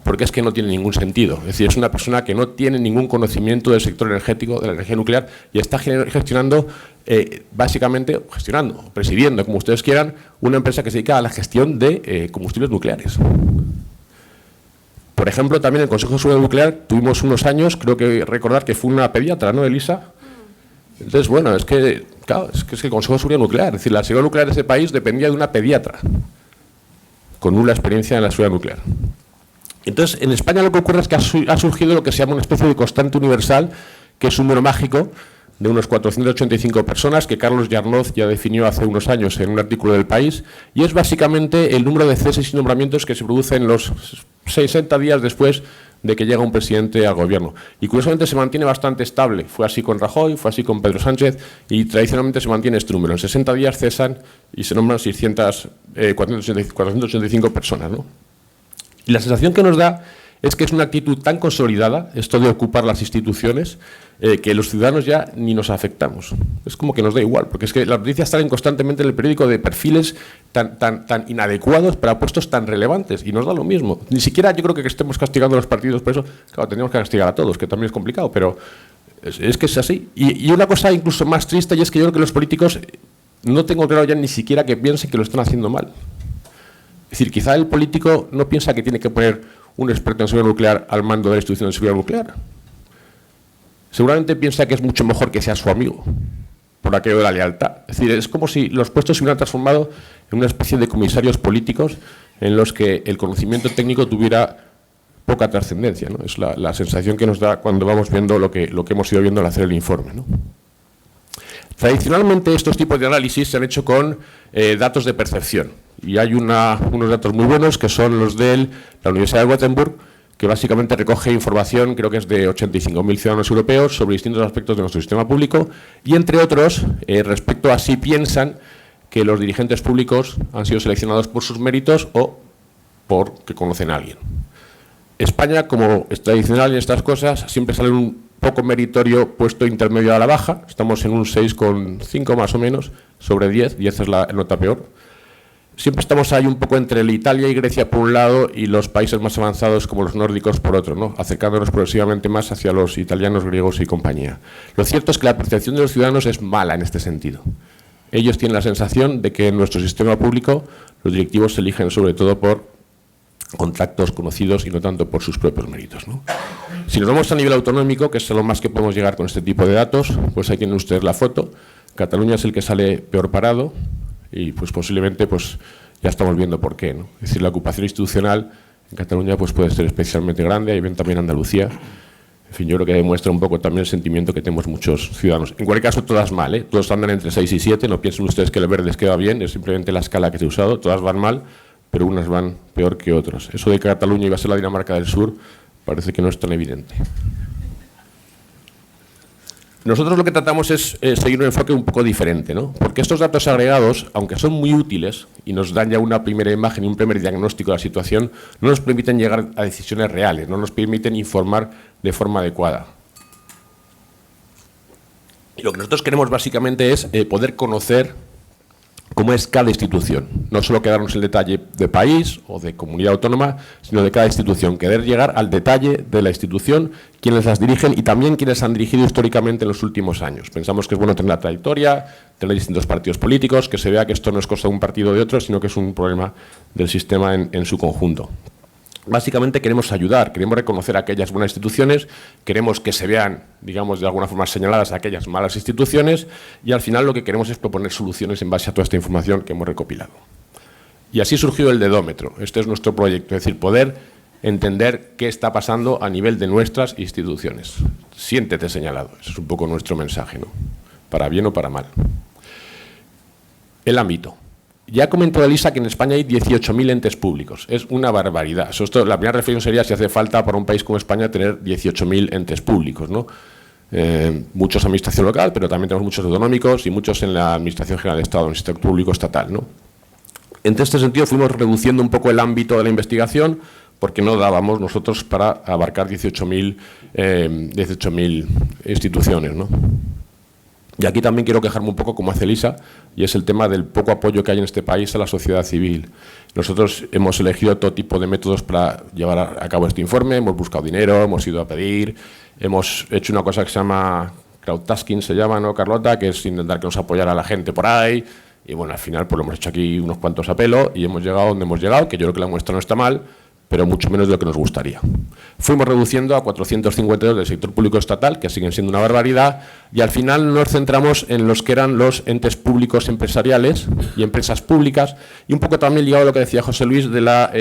D: Porque es que no tiene ningún sentido. Es decir, es una persona que no tiene ningún conocimiento del sector energético, de la energía nuclear, y está gestionando, presidiendo, como ustedes quieran, una empresa que se dedica a la gestión de combustibles nucleares. Por ejemplo, también en el Consejo de Seguridad Nuclear tuvimos unos años, creo que recordar que fue una pediatra, ¿no, Elisa? Entonces, bueno, es que el Consejo de Seguridad Nuclear, es decir, la seguridad nuclear de ese país dependía de una pediatra, con nula experiencia en la seguridad nuclear. Entonces, en España lo que ocurre es que ha surgido lo que se llama una especie de constante universal, que es un número mágico de unos 485 personas, que Carlos Yarnoz ya definió hace unos años en un artículo del País, y es básicamente el número de ceses y nombramientos que se producen los 60 días después de que llega un presidente al gobierno. Y curiosamente se mantiene bastante estable. Fue así con Rajoy, fue así con Pedro Sánchez y tradicionalmente se mantiene este número. En 60 días cesan y se nombran 485 personas, ¿no? Y la sensación que nos da es que es una actitud tan consolidada, esto de ocupar las instituciones, que los ciudadanos ya ni nos afectamos. Es como que nos da igual, porque es que las noticias salen constantemente en el periódico de perfiles tan inadecuados para puestos tan relevantes, y nos da lo mismo. Ni siquiera yo creo que estemos castigando a los partidos por eso. Claro, tenemos que castigar a todos, que también es complicado, pero es que es así. Y una cosa incluso más triste, y es que yo creo que los políticos, no tengo claro ya ni siquiera que piensen que lo están haciendo mal. Es decir, quizá el político no piensa que tiene que poner un experto en seguridad nuclear al mando de la institución de seguridad nuclear. Seguramente piensa que es mucho mejor que sea su amigo, por aquello de la lealtad. Es decir, es como si los puestos se hubieran transformado en una especie de comisarios políticos en los que el conocimiento técnico tuviera poca trascendencia, ¿no? Es la sensación que nos da cuando vamos viendo lo que hemos ido viendo al hacer el informe, ¿no? Tradicionalmente estos tipos de análisis se han hecho con datos de percepción, y hay unos datos muy buenos que son los de la Universidad de Gothenburg, que básicamente recoge información, creo que es de 85.000 ciudadanos europeos, sobre distintos aspectos de nuestro sistema público, y entre otros, respecto a si piensan que los dirigentes públicos han sido seleccionados por sus méritos o porque conocen a alguien. España, como es tradicional en estas cosas, siempre sale un poco meritorio puesto intermedio a la baja. Estamos en un 6,5 más o menos, sobre 10. 10 es la nota peor. Siempre estamos ahí un poco entre Italia y Grecia por un lado y los países más avanzados como los nórdicos por otro, ¿no? Acercándonos progresivamente más hacia los italianos, griegos y compañía. Lo cierto es que la percepción de los ciudadanos es mala en este sentido. Ellos tienen la sensación de que en nuestro sistema público los directivos se eligen sobre todo por contactos conocidos y no tanto por sus propios méritos, ¿no? Si nos vamos a nivel autonómico, que es a lo más que podemos llegar con este tipo de datos, pues ahí tienen ustedes la foto. Cataluña es el que sale peor parado y pues posiblemente pues ya estamos viendo por qué, ¿no? Es decir, la ocupación institucional en Cataluña pues puede ser especialmente grande, ahí ven también Andalucía. En fin, yo creo que demuestra un poco también el sentimiento que tenemos muchos ciudadanos. En cualquier caso, todas mal, ¿eh? Todos andan entre 6 y 7, no piensen ustedes que el verde les queda bien, es simplemente la escala que se ha usado, todas van mal, pero unas van peor que otras. Eso de que Cataluña iba a ser la Dinamarca del Sur parece que no es tan evidente. Nosotros lo que tratamos es seguir un enfoque un poco diferente, ¿no? Porque estos datos agregados, aunque son muy útiles y nos dan ya una primera imagen y un primer diagnóstico de la situación, no nos permiten llegar a decisiones reales, no nos permiten informar de forma adecuada. Y lo que nosotros queremos básicamente es poder conocer cómo es cada institución, no solo quedarnos en el detalle de país o de comunidad autónoma, sino de cada institución, querer llegar al detalle de la institución, quienes las dirigen y también quienes han dirigido históricamente en los últimos años. Pensamos que es bueno tener la trayectoria, tener distintos partidos políticos, que se vea que esto no es cosa de un partido o de otro, sino que es un problema del sistema en su conjunto. Básicamente queremos ayudar, queremos reconocer aquellas buenas instituciones, queremos que se vean, digamos, de alguna forma señaladas aquellas malas instituciones y al final lo que queremos es proponer soluciones en base a toda esta información que hemos recopilado. Y así surgió el dedómetro. Este es nuestro proyecto, es decir, poder entender qué está pasando a nivel de nuestras instituciones. Siéntete señalado, ese es un poco nuestro mensaje, ¿no? Para bien o para mal. El ámbito. Ya comentó Elisa que en España hay 18.000 entes públicos. Es una barbaridad. La primera reflexión sería si hace falta para un país como España tener 18.000 entes públicos, ¿no? Muchos en administración local, pero también tenemos muchos autonómicos y muchos en la Administración General de Estado, en el sector público estatal, ¿no? En este sentido fuimos reduciendo un poco el ámbito de la investigación porque no dábamos nosotros para abarcar 18.000 instituciones, ¿no? Y aquí también quiero quejarme un poco, como hace Elisa, y es el tema del poco apoyo que hay en este país a la sociedad civil. Nosotros hemos elegido todo tipo de métodos para llevar a cabo este informe, hemos buscado dinero, hemos ido a pedir, hemos hecho una cosa que se llama crowdtasking, se llama, ¿no, Carlota?, que es intentar que nos apoyara la gente por ahí, y bueno, al final pues lo hemos hecho aquí unos cuantos a pelo y hemos llegado donde hemos llegado, que yo creo que la muestra no está mal, pero mucho menos de lo que nos gustaría. Fuimos reduciendo a 452 del sector público estatal, que siguen siendo una barbaridad, y al final nos centramos en los que eran los entes públicos empresariales y empresas públicas, y un poco también ligado a lo que decía José Luis de la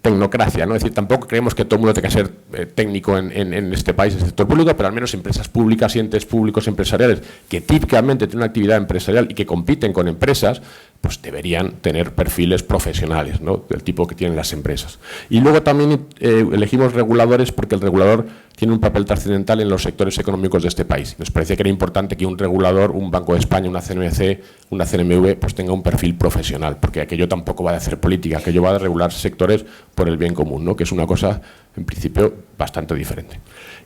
D: tecnocracia, ¿no? Es decir, tampoco creemos que todo el mundo tenga que ser técnico en este país, en el sector público, pero al menos empresas públicas y entes públicos empresariales que típicamente tienen una actividad empresarial y que compiten con empresas, pues deberían tener perfiles profesionales, ¿no? Del tipo que tienen las empresas. Y luego también elegimos reguladores porque el regulador tiene un papel trascendental en los sectores económicos de este país. Nos parecía que era importante que un regulador, un Banco de España, una CNMC, una CNMV, pues tenga un perfil profesional, porque aquello tampoco va de hacer política, aquello va de regular sectores por el bien común, ¿no? Que es una cosa, en principio, bastante diferente.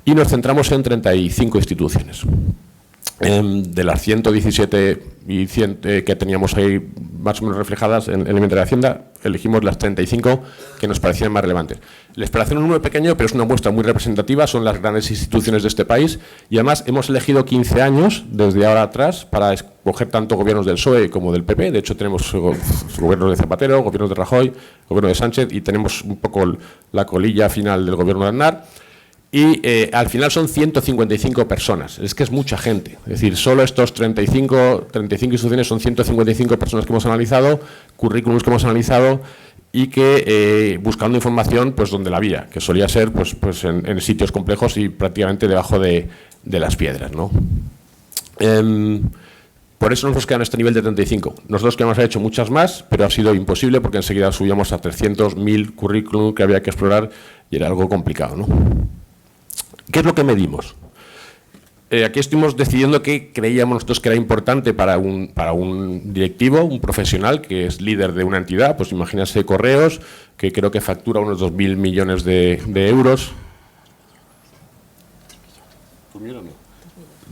D: Y nos centramos en 35 instituciones. De las 117 que teníamos ahí más o menos reflejadas en el inventario de Hacienda, elegimos las 35 que nos parecían más relevantes. Les parece un número pequeño, pero es una muestra muy representativa, son las grandes instituciones de este país y además hemos elegido 15 años desde ahora atrás para escoger tanto gobiernos del PSOE como del PP. De hecho, tenemos gobiernos de Zapatero, gobiernos de Rajoy, gobierno de Sánchez y tenemos un poco la colilla final del gobierno de Aznar. Y al final son 155 personas, es que es mucha gente, es decir, solo estos 35 instituciones son 155 personas que hemos analizado, currículums que hemos analizado y que buscando información pues donde la había, que solía ser pues en sitios complejos y prácticamente debajo de las piedras, ¿no? Por eso nos quedan este nivel de 35. Nosotros que hemos hecho muchas más, pero ha sido imposible porque enseguida subíamos a 300.000 currículum que había que explorar y era algo complicado, ¿no? ¿Qué es lo que medimos? Aquí estuvimos decidiendo qué creíamos nosotros que era importante para un directivo, un profesional que es líder de una entidad, pues imagínense Correos, que creo que factura unos 2.000 millones de euros.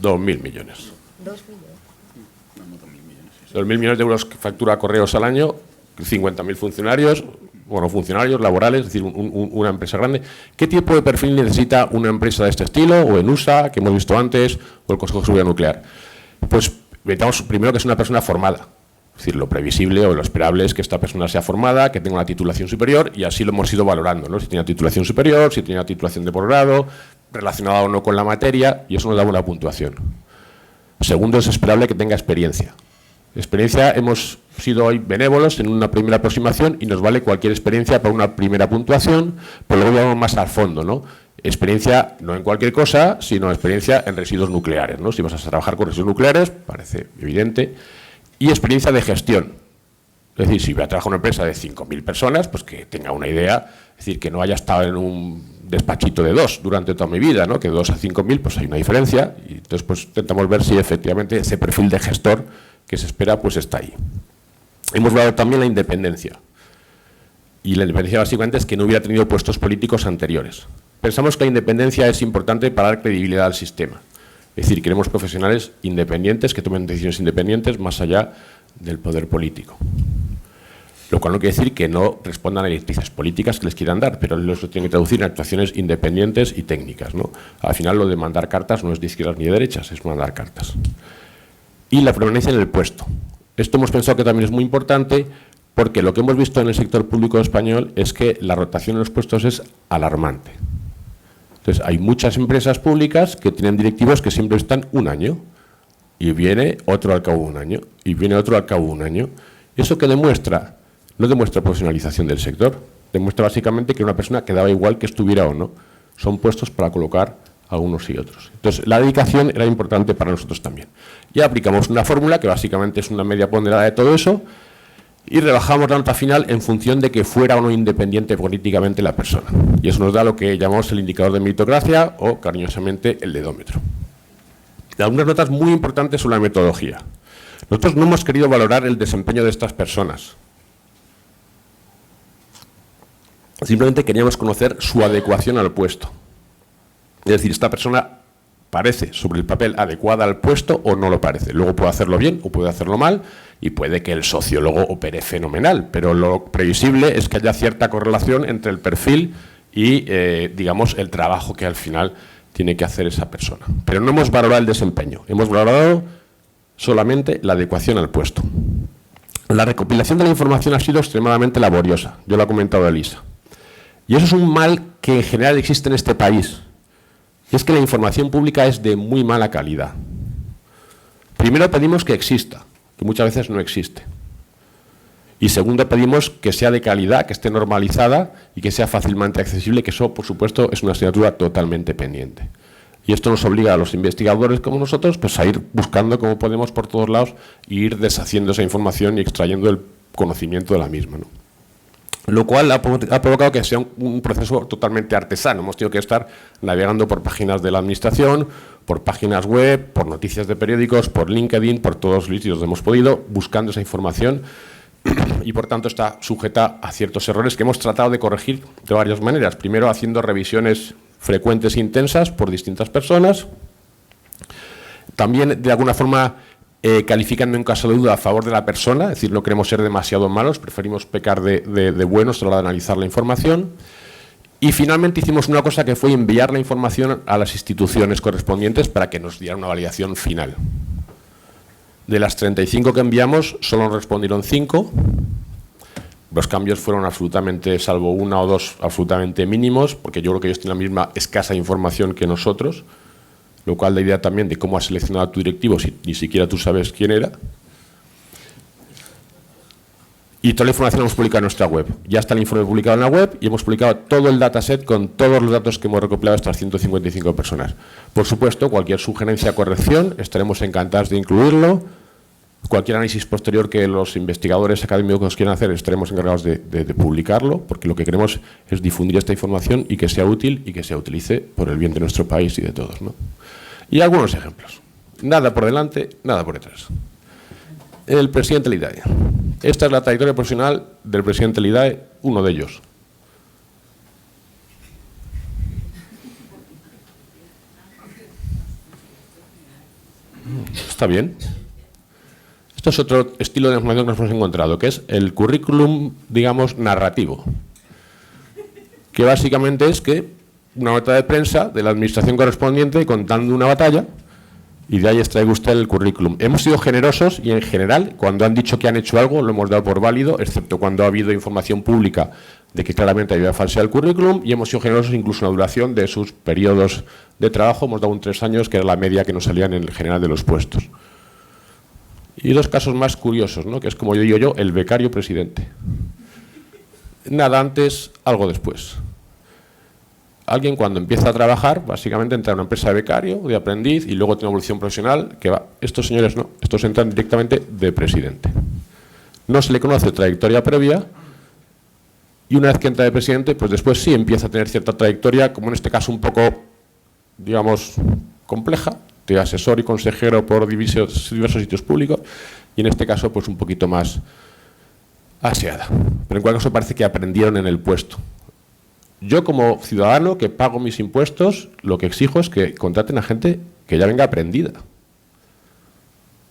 D: $2.000 millones. 2.000 millones de euros que factura Correos al año, 50.000 funcionarios. Bueno, funcionarios laborales, es decir, una empresa grande. ¿Qué tipo de perfil necesita una empresa de este estilo, o ENUSA, que hemos visto antes, o el Consejo de Seguridad Nuclear? Pues necesitamos primero que es una persona formada. Es decir, lo previsible o lo esperable es que esta persona sea formada, que tenga una titulación superior, y así lo hemos ido valorando, ¿no? Si tiene una titulación superior, si tiene una titulación de posgrado, relacionada o no con la materia, y eso nos da una puntuación. Segundo, es esperable que tenga experiencia. Experiencia, hemos sido hoy benévolos en una primera aproximación y nos vale cualquier experiencia para una primera puntuación, pero luego vamos más al fondo, ¿no? Experiencia no en cualquier cosa, sino experiencia en residuos nucleares, ¿no? Si vas a trabajar con residuos nucleares, parece evidente, y experiencia de gestión. Es decir, si voy a trabajar en una empresa de 5.000 personas, pues que tenga una idea, es decir, que no haya estado en un despachito de 2 durante toda mi vida, ¿no? Que de 2 a 5.000, pues hay una diferencia, y entonces pues intentamos ver si efectivamente ese perfil de gestor que se espera, pues está ahí. Hemos valorado también la independencia. Y la independencia básicamente es que no hubiera tenido puestos políticos anteriores. Pensamos que la independencia es importante para dar credibilidad al sistema. Es decir, queremos profesionales independientes que tomen decisiones independientes más allá del poder político. Lo cual no quiere decir que no respondan a directrices políticas que les quieran dar, pero eso tiene que traducir en actuaciones independientes y técnicas, ¿no? Al final lo de mandar cartas no es de izquierdas ni de derechas, es mandar cartas. Y la permanencia en el puesto. Esto hemos pensado que también es muy importante porque lo que hemos visto en el sector público español es que la rotación en los puestos es alarmante. Entonces, hay muchas empresas públicas que tienen directivos que siempre están un año y viene otro al cabo de un año y viene otro al cabo de un año. ¿Eso qué demuestra? No demuestra profesionalización del sector, demuestra básicamente que una persona quedaba igual que estuviera o no. Son puestos para colocar a unos y otros. Entonces, la dedicación era importante para nosotros también. Ya aplicamos una fórmula que básicamente es una media ponderada de todo eso y rebajamos la nota final en función de que fuera o no independiente políticamente la persona. Y eso nos da lo que llamamos el indicador de meritocracia o, cariñosamente, el dedómetro. Algunas notas muy importantes sobre la metodología. Nosotros no hemos querido valorar el desempeño de estas personas. Simplemente queríamos conocer su adecuación al puesto. Es decir, esta persona parece sobre el papel adecuada al puesto o no lo parece. Luego puede hacerlo bien o puede hacerlo mal y puede que el sociólogo opere fenomenal, pero lo previsible es que haya cierta correlación entre el perfil y, digamos, el trabajo que al final tiene que hacer esa persona. Pero no hemos valorado el desempeño, hemos valorado solamente la adecuación al puesto. La recopilación de la información ha sido extremadamente laboriosa, yo lo ha comentado Elisa. Y eso es un mal que en general existe en este país. Y es que la información pública es de muy mala calidad. Primero pedimos que exista, que muchas veces no existe. Y segundo, pedimos que sea de calidad, que esté normalizada y que sea fácilmente accesible, que eso, por supuesto, es una asignatura totalmente pendiente. Y esto nos obliga a los investigadores como nosotros pues, a ir buscando como podemos por todos lados e ir deshaciendo esa información y extrayendo el conocimiento de la misma, ¿no? Lo cual ha provocado que sea un proceso totalmente artesano. Hemos tenido que estar navegando por páginas de la administración, por páginas web, por noticias de periódicos, por LinkedIn, por todos los sitios donde hemos podido, buscando esa información y, por tanto, está sujeta a ciertos errores que hemos tratado de corregir de varias maneras. Primero, haciendo revisiones frecuentes e intensas por distintas personas. También, de alguna forma, calificando en caso de duda a favor de la persona, es decir, no queremos ser demasiado malos, preferimos pecar de buenos a la hora de analizar la información. Y finalmente hicimos una cosa que fue enviar la información a las instituciones correspondientes para que nos dieran una validación final. De las 35 que enviamos, solo nos respondieron 5. Los cambios fueron absolutamente, salvo 1 o 2, absolutamente mínimos, porque yo creo que ellos tienen la misma escasa información que nosotros, lo cual da idea también de cómo has seleccionado a tu directivo si ni siquiera tú sabes quién era. Y toda la información la hemos publicado en nuestra web. Ya está el informe publicado en la web y hemos publicado todo el dataset con todos los datos que hemos recopilado de estas 155 personas. Por supuesto, cualquier sugerencia o corrección estaremos encantados de incluirlo. Cualquier análisis posterior que los investigadores académicos quieran hacer, estaremos encargados de publicarlo, porque lo que queremos es difundir esta información y que sea útil y que se utilice por el bien de nuestro país y de todos, ¿no? Y algunos ejemplos. Nada por delante, nada por detrás. El presidente del IDAE. Esta es la trayectoria profesional del presidente del IDAE, uno de ellos. Está bien. Esto es otro estilo de información que nos hemos encontrado, que es el currículum, digamos, narrativo. Que básicamente es que una nota de prensa de la administración correspondiente contando una batalla y de ahí extraiga usted el currículum. Hemos sido generosos y en general, cuando han dicho que han hecho algo, lo hemos dado por válido, excepto cuando ha habido información pública de que claramente había falseado el currículum, y hemos sido generosos incluso en la duración de sus periodos de trabajo. Hemos dado un 3 años, que era la media que nos salían en el general de los puestos. Y 2 casos más curiosos, ¿no? Que es, como yo digo yo, el becario presidente. Nada antes, algo después. Alguien cuando empieza a trabajar, básicamente entra en una empresa de becario, de aprendiz, y luego tiene una evolución profesional que va. Estos señores no, estos entran directamente de presidente. No se le conoce trayectoria previa, y una vez que entra de presidente, pues después sí empieza a tener cierta trayectoria, como en este caso un poco, digamos, compleja, de asesor y consejero por diversos sitios públicos, y en este caso pues un poquito más aseada. Pero en cualquier caso parece que aprendieron en el puesto. Yo, como ciudadano que pago mis impuestos, lo que exijo es que contraten a gente que ya venga aprendida,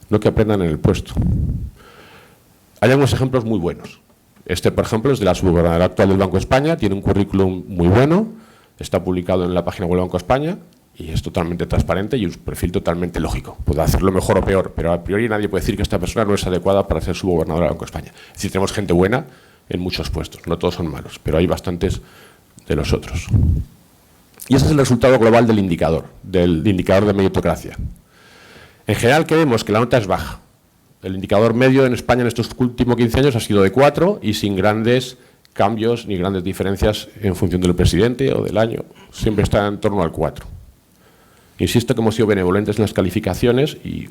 D: no que aprendan en el puesto. Hay algunos ejemplos muy buenos. Este, por ejemplo, es de la subgobernadora actual del Banco de España, tiene un currículum muy bueno, está publicado en la página web del Banco de España y es totalmente transparente y un perfil totalmente lógico. Puede hacerlo mejor o peor, pero a priori nadie puede decir que esta persona no es adecuada para ser subgobernadora del Banco de España. Es decir, tenemos gente buena en muchos puestos, no todos son malos, pero hay bastantes de los otros. Y ese es el resultado global del indicador de meritocracia. En general, ¿qué vemos? Que la nota es baja. El indicador medio en España en estos últimos 15 años ha sido de 4 y sin grandes cambios ni grandes diferencias en función del presidente o del año. Siempre está en torno al 4. Insisto que hemos sido benevolentes en las calificaciones y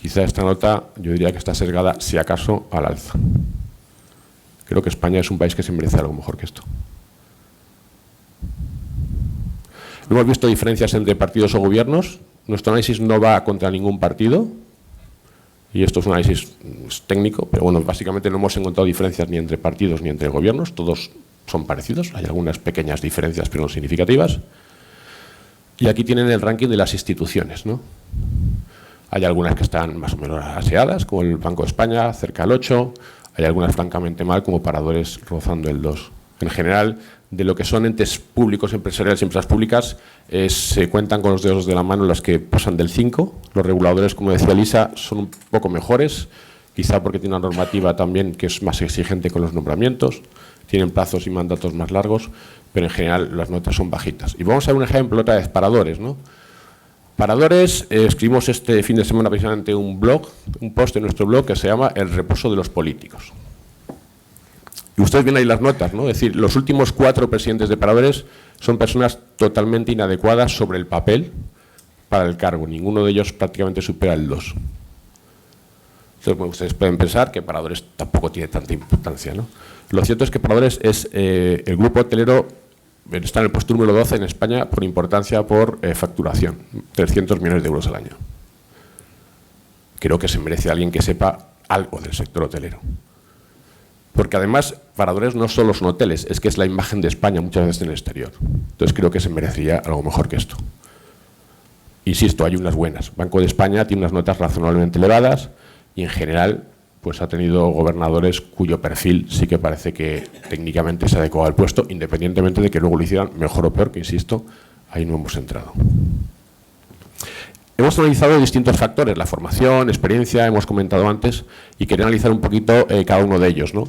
D: quizá esta nota yo diría que está sesgada, si acaso, al alza. Creo que España es un país que se merece algo mejor que esto. No hemos visto diferencias entre partidos o gobiernos. Nuestro análisis no va contra ningún partido. Y esto es un análisis técnico, pero bueno, básicamente no hemos encontrado diferencias ni entre partidos ni entre gobiernos. Todos son parecidos. Hay algunas pequeñas diferencias, pero no significativas. Y aquí tienen el ranking de las instituciones, ¿no? Hay algunas que están más o menos aseadas, como el Banco de España, cerca del 8. Hay algunas francamente mal, como Paradores rozando el 2. En general, de lo que son entes públicos, empresariales y empresas públicas, se cuentan con los dedos de la mano las que pasan del 5. Los reguladores, como decía Elisa, son un poco mejores, quizá porque tienen una normativa también que es más exigente con los nombramientos, tienen plazos y mandatos más largos, pero en general las notas son bajitas. Y vamos a ver un ejemplo otra vez, Paradores, ¿no? Paradores, escribimos este fin de semana precisamente un post en nuestro blog que se llama El reposo de los políticos. Y ustedes ven ahí las notas, ¿no? Es decir, los últimos 4 presidentes de paradores son personas totalmente inadecuadas sobre el papel para el cargo. Ninguno de ellos prácticamente supera el 2. Entonces, bueno, ustedes pueden pensar que Paradores tampoco tiene tanta importancia, ¿no? Lo cierto es que Paradores es el grupo hotelero, está en el puesto número 12 en España por importancia por facturación, 300 millones de euros al año. Creo que se merece alguien que sepa algo del sector hotelero. Porque además, Paradores no solo son hoteles, es que es la imagen de España muchas veces en el exterior. Entonces creo que se merecería algo mejor que esto. Insisto, hay unas buenas. Banco de España tiene unas notas razonablemente elevadas y en general pues ha tenido gobernadores cuyo perfil sí que parece que técnicamente se adecuaba al puesto, independientemente de que luego lo hicieran mejor o peor, que insisto, ahí no hemos entrado. Hemos analizado distintos factores, la formación, experiencia, hemos comentado antes, y quería analizar un poquito cada uno de ellos, ¿no?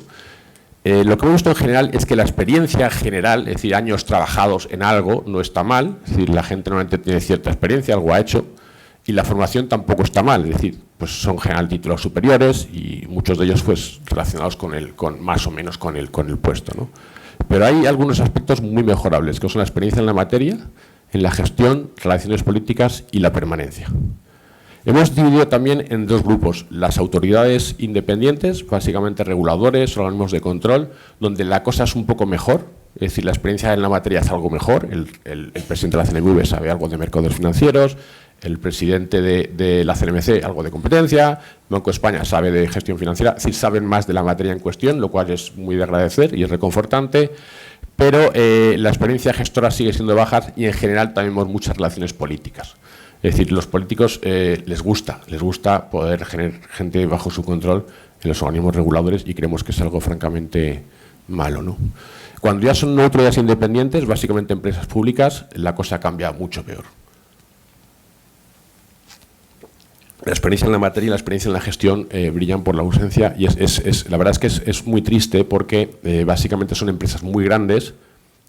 D: Lo que hemos visto en general es que la experiencia general, es decir, años trabajados en algo, no está mal, es decir, la gente normalmente tiene cierta experiencia, algo ha hecho, y la formación tampoco está mal, es decir, pues son en general títulos superiores y muchos de ellos pues relacionados con más o menos con el puesto, ¿no? Pero hay algunos aspectos muy mejorables, que son la experiencia en la materia, en la gestión, relaciones políticas y la permanencia. Hemos dividido también en 2 grupos, las autoridades independientes, básicamente reguladores, organismos de control, donde la cosa es un poco mejor, es decir, la experiencia en la materia es algo mejor, el presidente de la CNMV sabe algo de mercados financieros, el presidente de la CNMC algo de competencia, Banco de España sabe de gestión financiera, es decir, saben más de la materia en cuestión, lo cual es muy de agradecer y es reconfortante, pero la experiencia gestora sigue siendo baja y en general también tenemos muchas relaciones políticas. Es decir, los políticos les gusta poder tener gente bajo su control en los organismos reguladores y creemos que es algo francamente malo, ¿no? Cuando ya son autoridades independientes, básicamente empresas públicas, la cosa cambia mucho peor. La experiencia en la materia y la experiencia en la gestión brillan por la ausencia y la verdad es que es muy triste porque básicamente son empresas muy grandes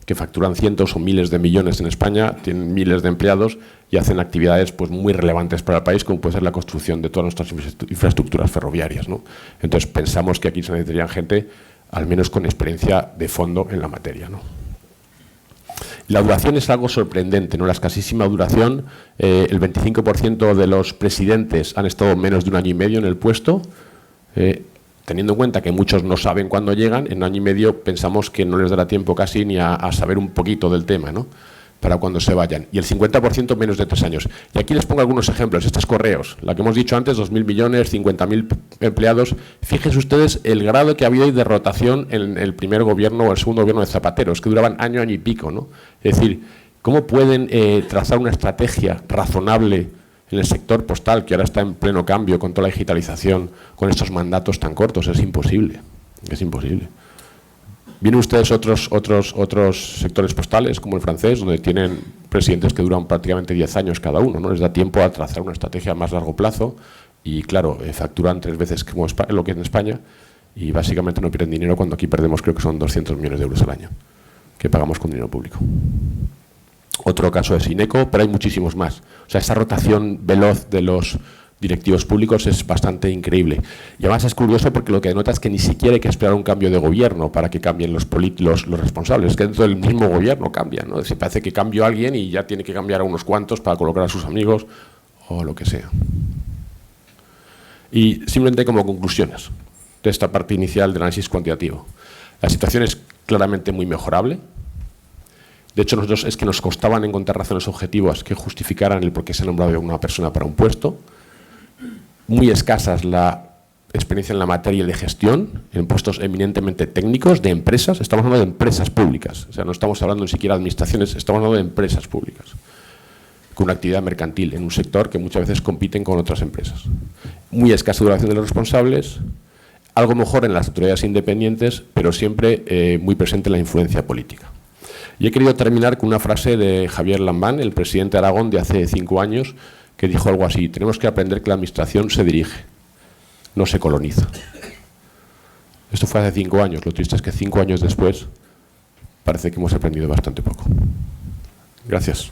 D: que facturan cientos o miles de millones en España, tienen miles de empleados y hacen actividades pues, muy relevantes para el país, como puede ser la construcción de todas nuestras infraestructuras ferroviarias, ¿no? Entonces pensamos que aquí se necesitarían gente al menos con experiencia de fondo en la materia, ¿no? La duración es algo sorprendente, ¿no? La escasísima duración, el 25% de los presidentes han estado menos de 1 año y medio en el puesto, teniendo en cuenta que muchos no saben cuándo llegan, en 1 año y medio pensamos que no les dará tiempo casi ni a saber un poquito del tema, ¿no? Para cuando se vayan. Y el 50% menos de 3 años. Y aquí les pongo algunos ejemplos. Estos Correos, la que hemos dicho antes, 2.000 millones, 50.000 empleados. Fíjense ustedes el grado que ha habido de rotación en el primer gobierno o el segundo gobierno de Zapatero, es que duraban año y pico, ¿no? Es decir, ¿cómo pueden trazar una estrategia razonable en el sector postal, que ahora está en pleno cambio con toda la digitalización, con estos mandatos tan cortos? Es imposible, es imposible. Vienen ustedes otros sectores postales, como el francés, donde tienen presidentes que duran prácticamente 10 años cada uno, ¿no? Les da tiempo a trazar una estrategia a más largo plazo y, claro, facturan 3 veces como lo que es en España y básicamente no pierden dinero cuando aquí perdemos, creo que son 200 millones de euros al año, que pagamos con dinero público. Otro caso es Ineco, pero hay muchísimos más. O sea, esa rotación veloz de los directivos públicos es bastante increíble. Y además es curioso porque lo que denota es que ni siquiera hay que esperar un cambio de gobierno para que cambien los responsables. Es que dentro del mismo gobierno cambian, ¿no? Se parece que cambió a alguien y ya tiene que cambiar a unos cuantos para colocar a sus amigos o lo que sea. Y simplemente como conclusiones de esta parte inicial del análisis cuantitativo. La situación es claramente muy mejorable. De hecho, nosotros es que nos costaban encontrar razones objetivas que justificaran el por qué se ha nombrado a una persona para un puesto. Muy escasas la experiencia en la materia de gestión, en puestos eminentemente técnicos de empresas. Estamos hablando de empresas públicas, o sea, no estamos hablando ni siquiera de administraciones, estamos hablando de empresas públicas, con una actividad mercantil en un sector que muchas veces compiten con otras empresas. Muy escasa duración de los responsables, algo mejor en las autoridades independientes, pero siempre muy presente la influencia política. Y he querido terminar con una frase de Javier Lambán, el presidente de Aragón de hace 5 años, que dijo algo así: tenemos que aprender que la administración se dirige, no se coloniza. Esto fue hace 5 años, lo triste es que 5 años después parece que hemos aprendido bastante poco. Gracias.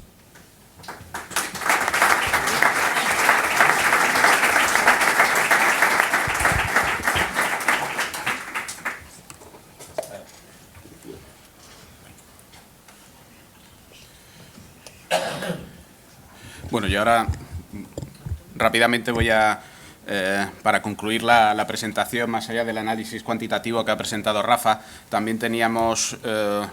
E: Bueno, yo ahora rápidamente voy a, para concluir la presentación, más allá del análisis cuantitativo que ha presentado Rafa, también teníamos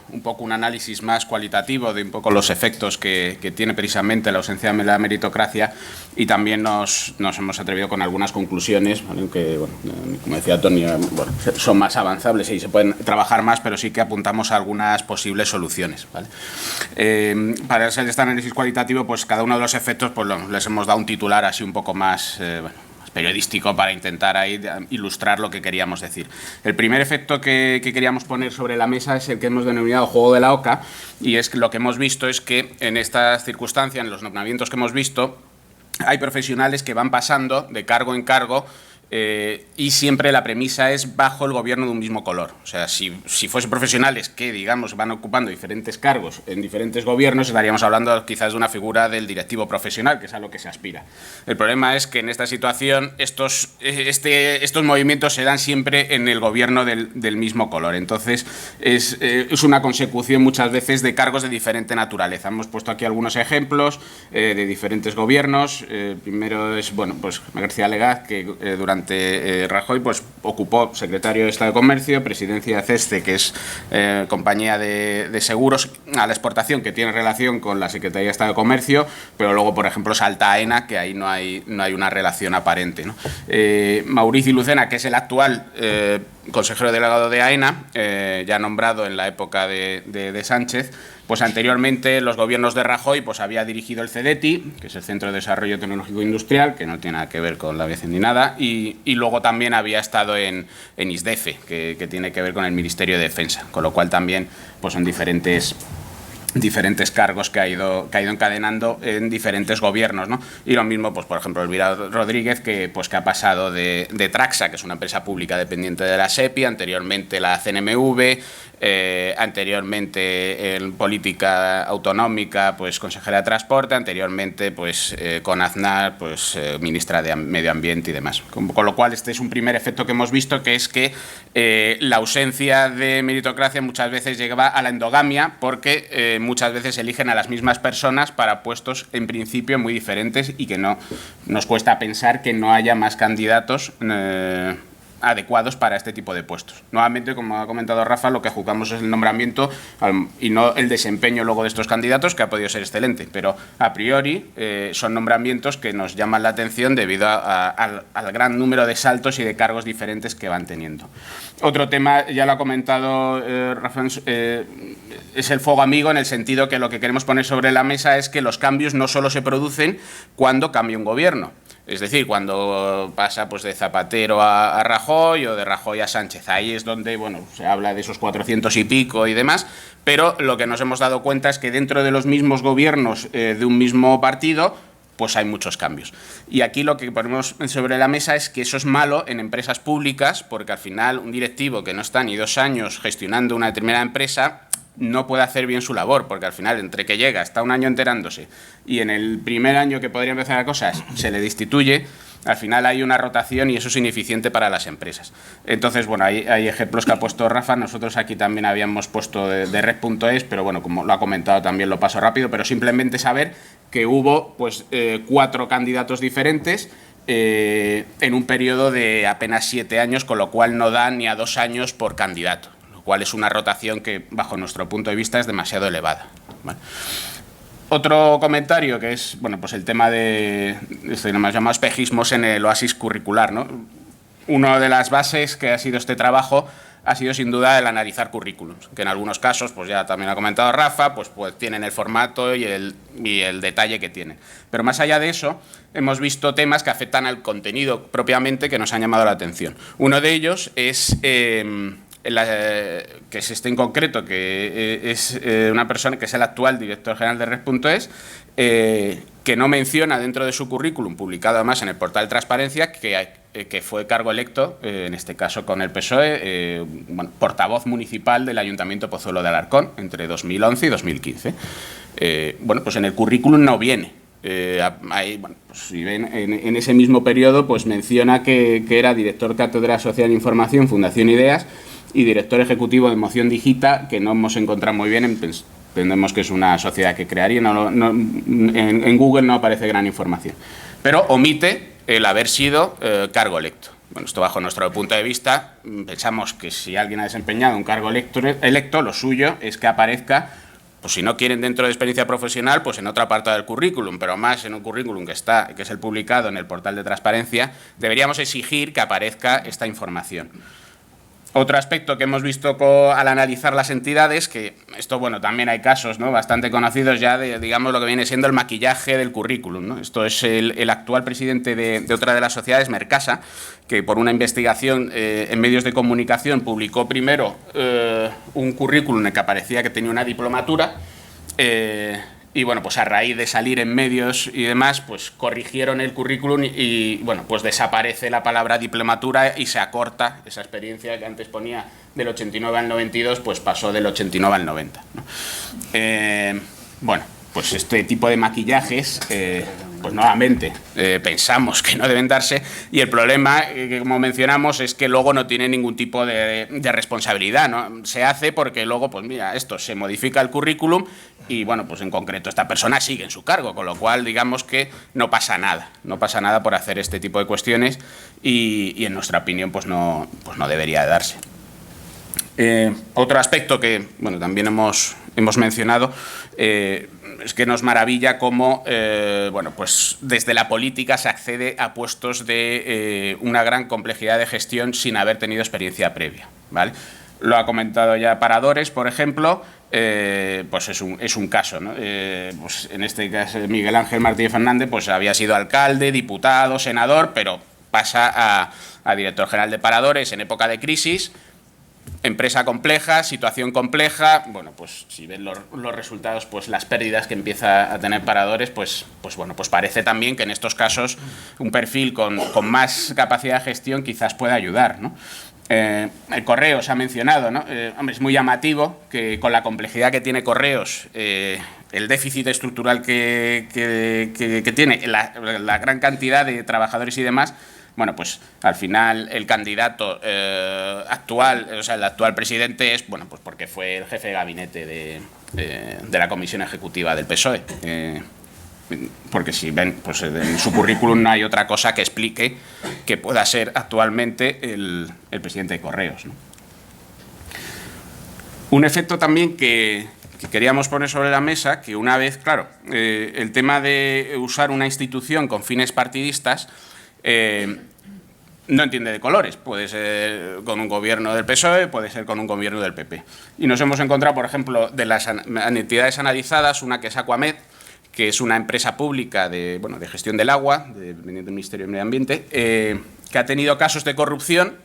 E: un poco un análisis más cualitativo de un poco los efectos que tiene precisamente la ausencia de la meritocracia, y también nos hemos atrevido con algunas conclusiones, ¿vale? Que, bueno, como decía Tony, bueno, son más avanzables y se pueden trabajar más, pero sí que apuntamos a algunas posibles soluciones, ¿vale? Para hacer este análisis cualitativo, pues cada uno de los efectos pues les hemos dado un titular así un poco más, periodístico, para intentar ahí ilustrar lo que queríamos decir. El primer efecto que queríamos poner sobre la mesa es el que hemos denominado juego de la oca, y es que lo que hemos visto es que en estas circunstancias, en los nombramientos que hemos visto, hay profesionales que van pasando de cargo en cargo, y siempre la premisa es bajo el gobierno de un mismo color. O sea, si fuesen profesionales que, digamos, van ocupando diferentes cargos en diferentes gobiernos, estaríamos hablando quizás de una figura del directivo profesional, que es a lo que se aspira. El problema es que en esta situación estos movimientos se dan siempre en el gobierno del mismo color. Entonces, es una consecución muchas veces de cargos de diferente naturaleza. Hemos puesto aquí algunos ejemplos de diferentes gobiernos. Primero es, bueno, pues García Legaz, que durante Rajoy pues ocupó secretario de Estado de Comercio, presidencia de CESCE, que es compañía de seguros a la exportación, que tiene relación con la Secretaría de Estado de Comercio, pero luego, por ejemplo, salta AENA, que ahí no hay una relación aparente, ¿no? Mauricio Lucena, que es el actual consejero delegado de AENA, ya nombrado en la época de Sánchez, pues anteriormente los gobiernos de Rajoy pues había dirigido el CEDETI, que es el Centro de Desarrollo Tecnológico Industrial, que no tiene nada que ver con la aviación ni nada, y luego también había estado en ISDEFE, que tiene que ver con el Ministerio de Defensa, con lo cual también pues son diferentes cargos que ha ido encadenando en diferentes gobiernos, ¿no? Y lo mismo, pues por ejemplo, Elvira Rodríguez, que ha pasado de Traxa, que es una empresa pública dependiente de la SEPI, anteriormente la CNMV, anteriormente en política autonómica, pues consejera de Transporte, anteriormente pues con Aznar, pues ministra de Medio Ambiente y demás. Con lo cual, este es un primer efecto que hemos visto, que es que la ausencia de meritocracia muchas veces lleva a la endogamia, porque muchas veces eligen a las mismas personas para puestos en principio muy diferentes, y que no nos cuesta pensar que no haya más candidatos adecuados para este tipo de puestos. Nuevamente, como ha comentado Rafa, lo que juzgamos es el nombramiento y no el desempeño luego de estos candidatos, que ha podido ser excelente, pero a priori son nombramientos que nos llaman la atención debido al gran número de saltos y de cargos diferentes que van teniendo. Otro tema, ya lo ha comentado Rafa, es el fuego amigo, en el sentido que lo que queremos poner sobre la mesa es que los cambios no solo se producen cuando cambia un gobierno. Es decir, cuando pasa pues de Zapatero a Rajoy, o de Rajoy a Sánchez, ahí es donde, bueno, se habla de esos 400 y pico y demás, pero lo que nos hemos dado cuenta es que dentro de los mismos gobiernos de un mismo partido, pues hay muchos cambios. Y aquí lo que ponemos sobre la mesa es que eso es malo en empresas públicas, porque al final un directivo que no está ni 2 años gestionando una determinada empresa no puede hacer bien su labor, porque al final, entre que llega, está 1 año enterándose, y en el primer año que podría empezar a cosas se le destituye, al final hay una rotación y eso es ineficiente para las empresas. Entonces, bueno, hay ejemplos que ha puesto Rafa. Nosotros aquí también habíamos puesto de Red.es, pero bueno, como lo ha comentado también lo paso rápido, pero simplemente saber que hubo pues 4 candidatos diferentes en un periodo de apenas 7 años, con lo cual no da ni a 2 años por candidato, lo cual es una rotación que, bajo nuestro punto de vista, es demasiado elevada, ¿vale? Otro comentario, que es, bueno, pues el tema de esto más llamado espejismos en el oasis curricular, ¿no? Una de las bases que ha sido este trabajo ha sido sin duda el analizar currículums, que en algunos casos, pues ya también ha comentado Rafa, pues tienen el formato y el detalle que tienen. Pero más allá de eso, hemos visto temas que afectan al contenido propiamente, que nos han llamado la atención. Uno de ellos es que es este en concreto, que es una persona que es el actual director general de Red.es, que no menciona dentro de su currículum, publicado además en el portal de Transparencia, que fue cargo electo, en este caso con el PSOE, portavoz municipal del Ayuntamiento de Pozuelo de Alarcón entre 2011 y 2015. Bueno, pues en el currículum no viene. Ahí, bueno, pues si ven, en ese mismo periodo pues menciona que era director cátedra social e información, Fundación Ideas, y director ejecutivo de Moción Digita, que no hemos encontrado muy bien Entendemos que es una sociedad que crearía, en Google no aparece gran información, pero omite el haber sido cargo electo. Bueno, esto bajo nuestro punto de vista, pensamos que si alguien ha desempeñado un cargo electo, lo suyo es que aparezca, pues si no quieren dentro de experiencia profesional, pues en otra parte del currículum, pero más en un currículum que es el publicado en el portal de transparencia, deberíamos exigir que aparezca esta información. Otro aspecto que hemos visto al analizar las entidades, que esto, bueno, también hay casos, ¿no?, bastante conocidos ya de, digamos, lo que viene siendo el maquillaje del currículum, ¿no? Esto es el actual presidente de otra de las sociedades, Mercasa, que por una investigación en medios de comunicación publicó primero un currículum en el que aparecía que tenía una diplomatura, y bueno, pues a raíz de salir en medios y demás, pues corrigieron el currículum y bueno, pues desaparece la palabra diplomatura y se acorta esa experiencia que antes ponía del 89 al 92, pues pasó del 89 al 90, ¿no? Bueno, pues este tipo de maquillajes, pues nuevamente pensamos que no deben darse, y el problema, que como mencionamos, es que luego no tiene ningún tipo de responsabilidad, ¿no? Se hace porque luego, pues mira, esto se modifica el currículum y bueno, pues en concreto esta persona sigue en su cargo, con lo cual digamos que no pasa nada por hacer este tipo de cuestiones y en nuestra opinión pues no debería de darse. Otro aspecto que bueno, también hemos mencionado es que nos maravilla cómo bueno, pues desde la política se accede a puestos de una gran complejidad de gestión sin haber tenido experiencia previa, ¿vale? Lo ha comentado ya Paradores, por ejemplo, pues es un caso, ¿no? Pues en este caso Miguel Ángel Martínez Fernández pues había sido alcalde, diputado, senador, pero pasa a director general de Paradores en época de crisis. Empresa compleja, situación compleja, bueno, pues si ven los resultados, pues las pérdidas que empieza a tener Paradores, pues bueno, pues parece también que en estos casos un perfil con más capacidad de gestión quizás pueda ayudar, ¿no? El Correos se ha mencionado, ¿no? Hombre, es muy llamativo que con la complejidad que tiene Correos, el déficit estructural que tiene, la gran cantidad de trabajadores y demás, bueno, pues al final el candidato actual, o sea, el actual presidente es, bueno, pues porque fue el jefe de gabinete de la comisión ejecutiva del PSOE. Porque si ven, pues en su currículum no hay otra cosa que explique que pueda ser actualmente el presidente de Correos, ¿no? Un efecto también que queríamos poner sobre la mesa, que una vez, claro, el tema de usar una institución con fines partidistas no entiende de colores, puede ser con un gobierno del PSOE, puede ser con un gobierno del PP. Y nos hemos encontrado, por ejemplo, de las entidades analizadas, una que es Aquamed, que es una empresa pública de gestión del agua, dependiente del Ministerio de Medio Ambiente, que ha tenido casos de corrupción,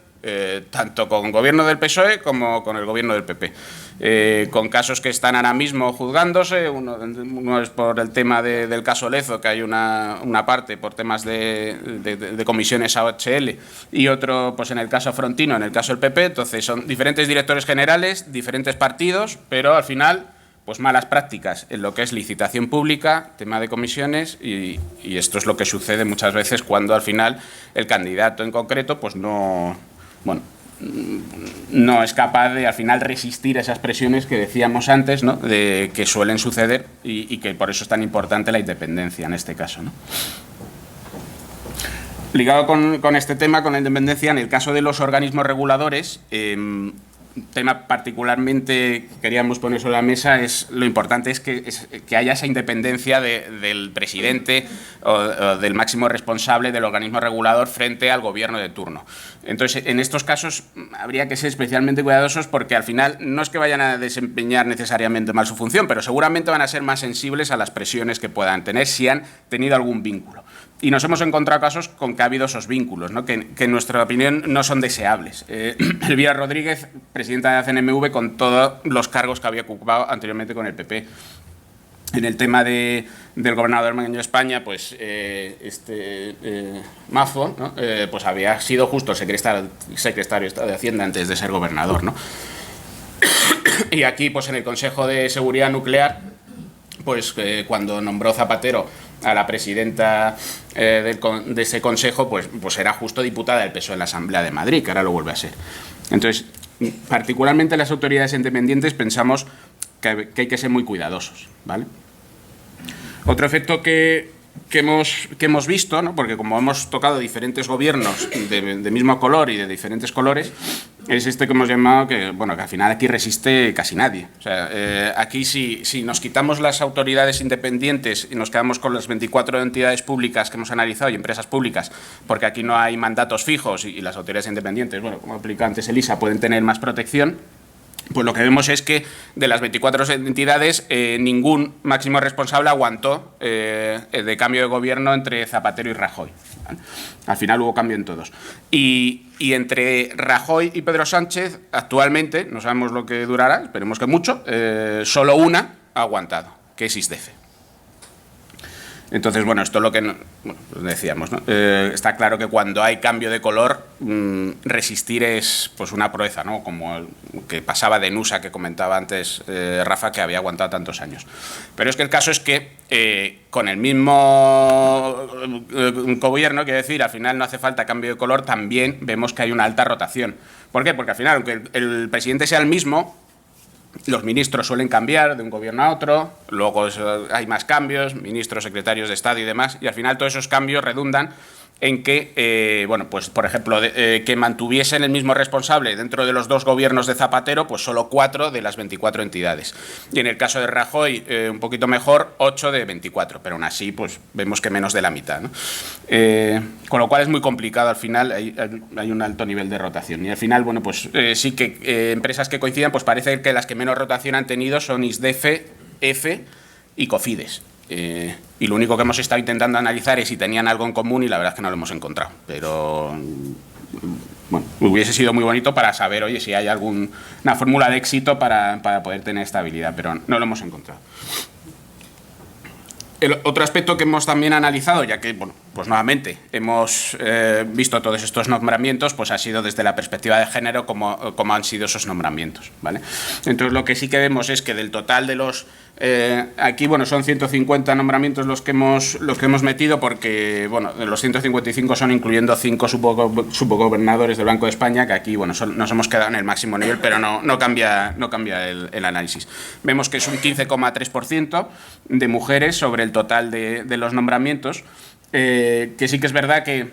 E: tanto con el gobierno del PSOE como con el gobierno del PP, con casos que están ahora mismo juzgándose. Uno es por el tema del caso Lezo, que hay una parte por temas de comisiones a OHL, y otro pues en el caso Frontino, en el caso del PP. Entonces son diferentes directores generales, diferentes partidos, pero al final pues malas prácticas en lo que es licitación pública, tema de comisiones, y esto es lo que sucede muchas veces cuando al final el candidato en concreto pues no es capaz de al final resistir esas presiones que decíamos antes, ¿no?, de que suelen suceder y que por eso es tan importante la independencia en este caso, ¿no? Ligado con este tema, con la independencia, en el caso de los organismos reguladores, tema particularmente que queríamos poner sobre la mesa es lo importante es que haya esa independencia del presidente o del máximo responsable del organismo regulador frente al gobierno de turno. Entonces, en estos casos habría que ser especialmente cuidadosos porque al final no es que vayan a desempeñar necesariamente mal su función, pero seguramente van a ser más sensibles a las presiones que puedan tener si han tenido algún vínculo. Y nos hemos encontrado casos con que ha habido esos vínculos, ¿no?, que en nuestra opinión no son deseables. Elvira Rodríguez, presidenta de la CNMV, con todos los cargos que había ocupado anteriormente con el PP. En el tema del gobernador de España, pues Mazo, ¿no?, pues había sido justo secretario de Hacienda antes de ser gobernador, ¿no? Y aquí, pues en el Consejo de Seguridad Nuclear, pues cuando nombró Zapatero a la presidenta de ese consejo, pues era justo diputada del PSOE en la Asamblea de Madrid, que ahora lo vuelve a ser. Entonces, particularmente las autoridades independientes pensamos que hay que ser muy cuidadosos, ¿vale? Otro efecto que hemos visto, ¿no? Porque como hemos tocado diferentes gobiernos de mismo color y de diferentes colores, es este que hemos llamado que al final aquí resiste casi nadie. O sea, aquí si nos quitamos las autoridades independientes y nos quedamos con las 24 entidades públicas que hemos analizado y empresas públicas, porque aquí no hay mandatos fijos y las autoridades independientes, como explicó antes Elisa, pueden tener más protección. Pues lo que vemos es que de las 24 entidades ningún máximo responsable aguantó de cambio de gobierno entre Zapatero y Rajoy, ¿vale? Al final hubo cambio en todos. Y entre Rajoy y Pedro Sánchez, actualmente, no sabemos lo que durará, esperemos que mucho, solo una ha aguantado, que es ISDEFE. Entonces, esto es lo que pues decíamos, ¿no? Está claro que cuando hay cambio de color, resistir es pues una proeza, ¿no? Como el que pasaba de Nusa, que comentaba antes Rafa, que había aguantado tantos años. Pero es que el caso es que con el mismo gobierno, quiero decir, al final no hace falta cambio de color, también vemos que hay una alta rotación. ¿Por qué? Porque al final, aunque el presidente sea el mismo, los ministros suelen cambiar de un gobierno a otro, luego hay más cambios, ministros, secretarios de Estado y demás, y al final todos esos cambios redundan en que, pues por ejemplo, que mantuviesen el mismo responsable dentro de los dos gobiernos de Zapatero, pues solo 4 de las 24 entidades. Y en el caso de Rajoy, un poquito mejor, 8 de 24, pero aún así pues vemos que menos de la mitad, ¿no? Con lo cual es muy complicado al final, hay un alto nivel de rotación. Y al final, pues sí que empresas que coincidan, pues parece que las que menos rotación han tenido son ISDEFE, EFE y Cofides. Y lo único que hemos estado intentando analizar es si tenían algo en común y la verdad es que no lo hemos encontrado. Pero hubiese sido muy bonito para saber, oye, si hay alguna fórmula de éxito para poder tener estabilidad, pero no lo hemos encontrado. El otro aspecto que hemos también analizado, ya que, pues nuevamente hemos visto todos estos nombramientos, pues ha sido desde la perspectiva de género cómo han sido esos nombramientos, ¿vale? Entonces, lo que sí que vemos es que del total de los... aquí, son 150 nombramientos los que hemos metido, porque, de los 155 son incluyendo 5 subgobernadores del Banco de España, que aquí, nos hemos quedado en el máximo nivel, pero no cambia el análisis. Vemos que es un 15,3% de mujeres sobre el total de los nombramientos, que sí que es verdad que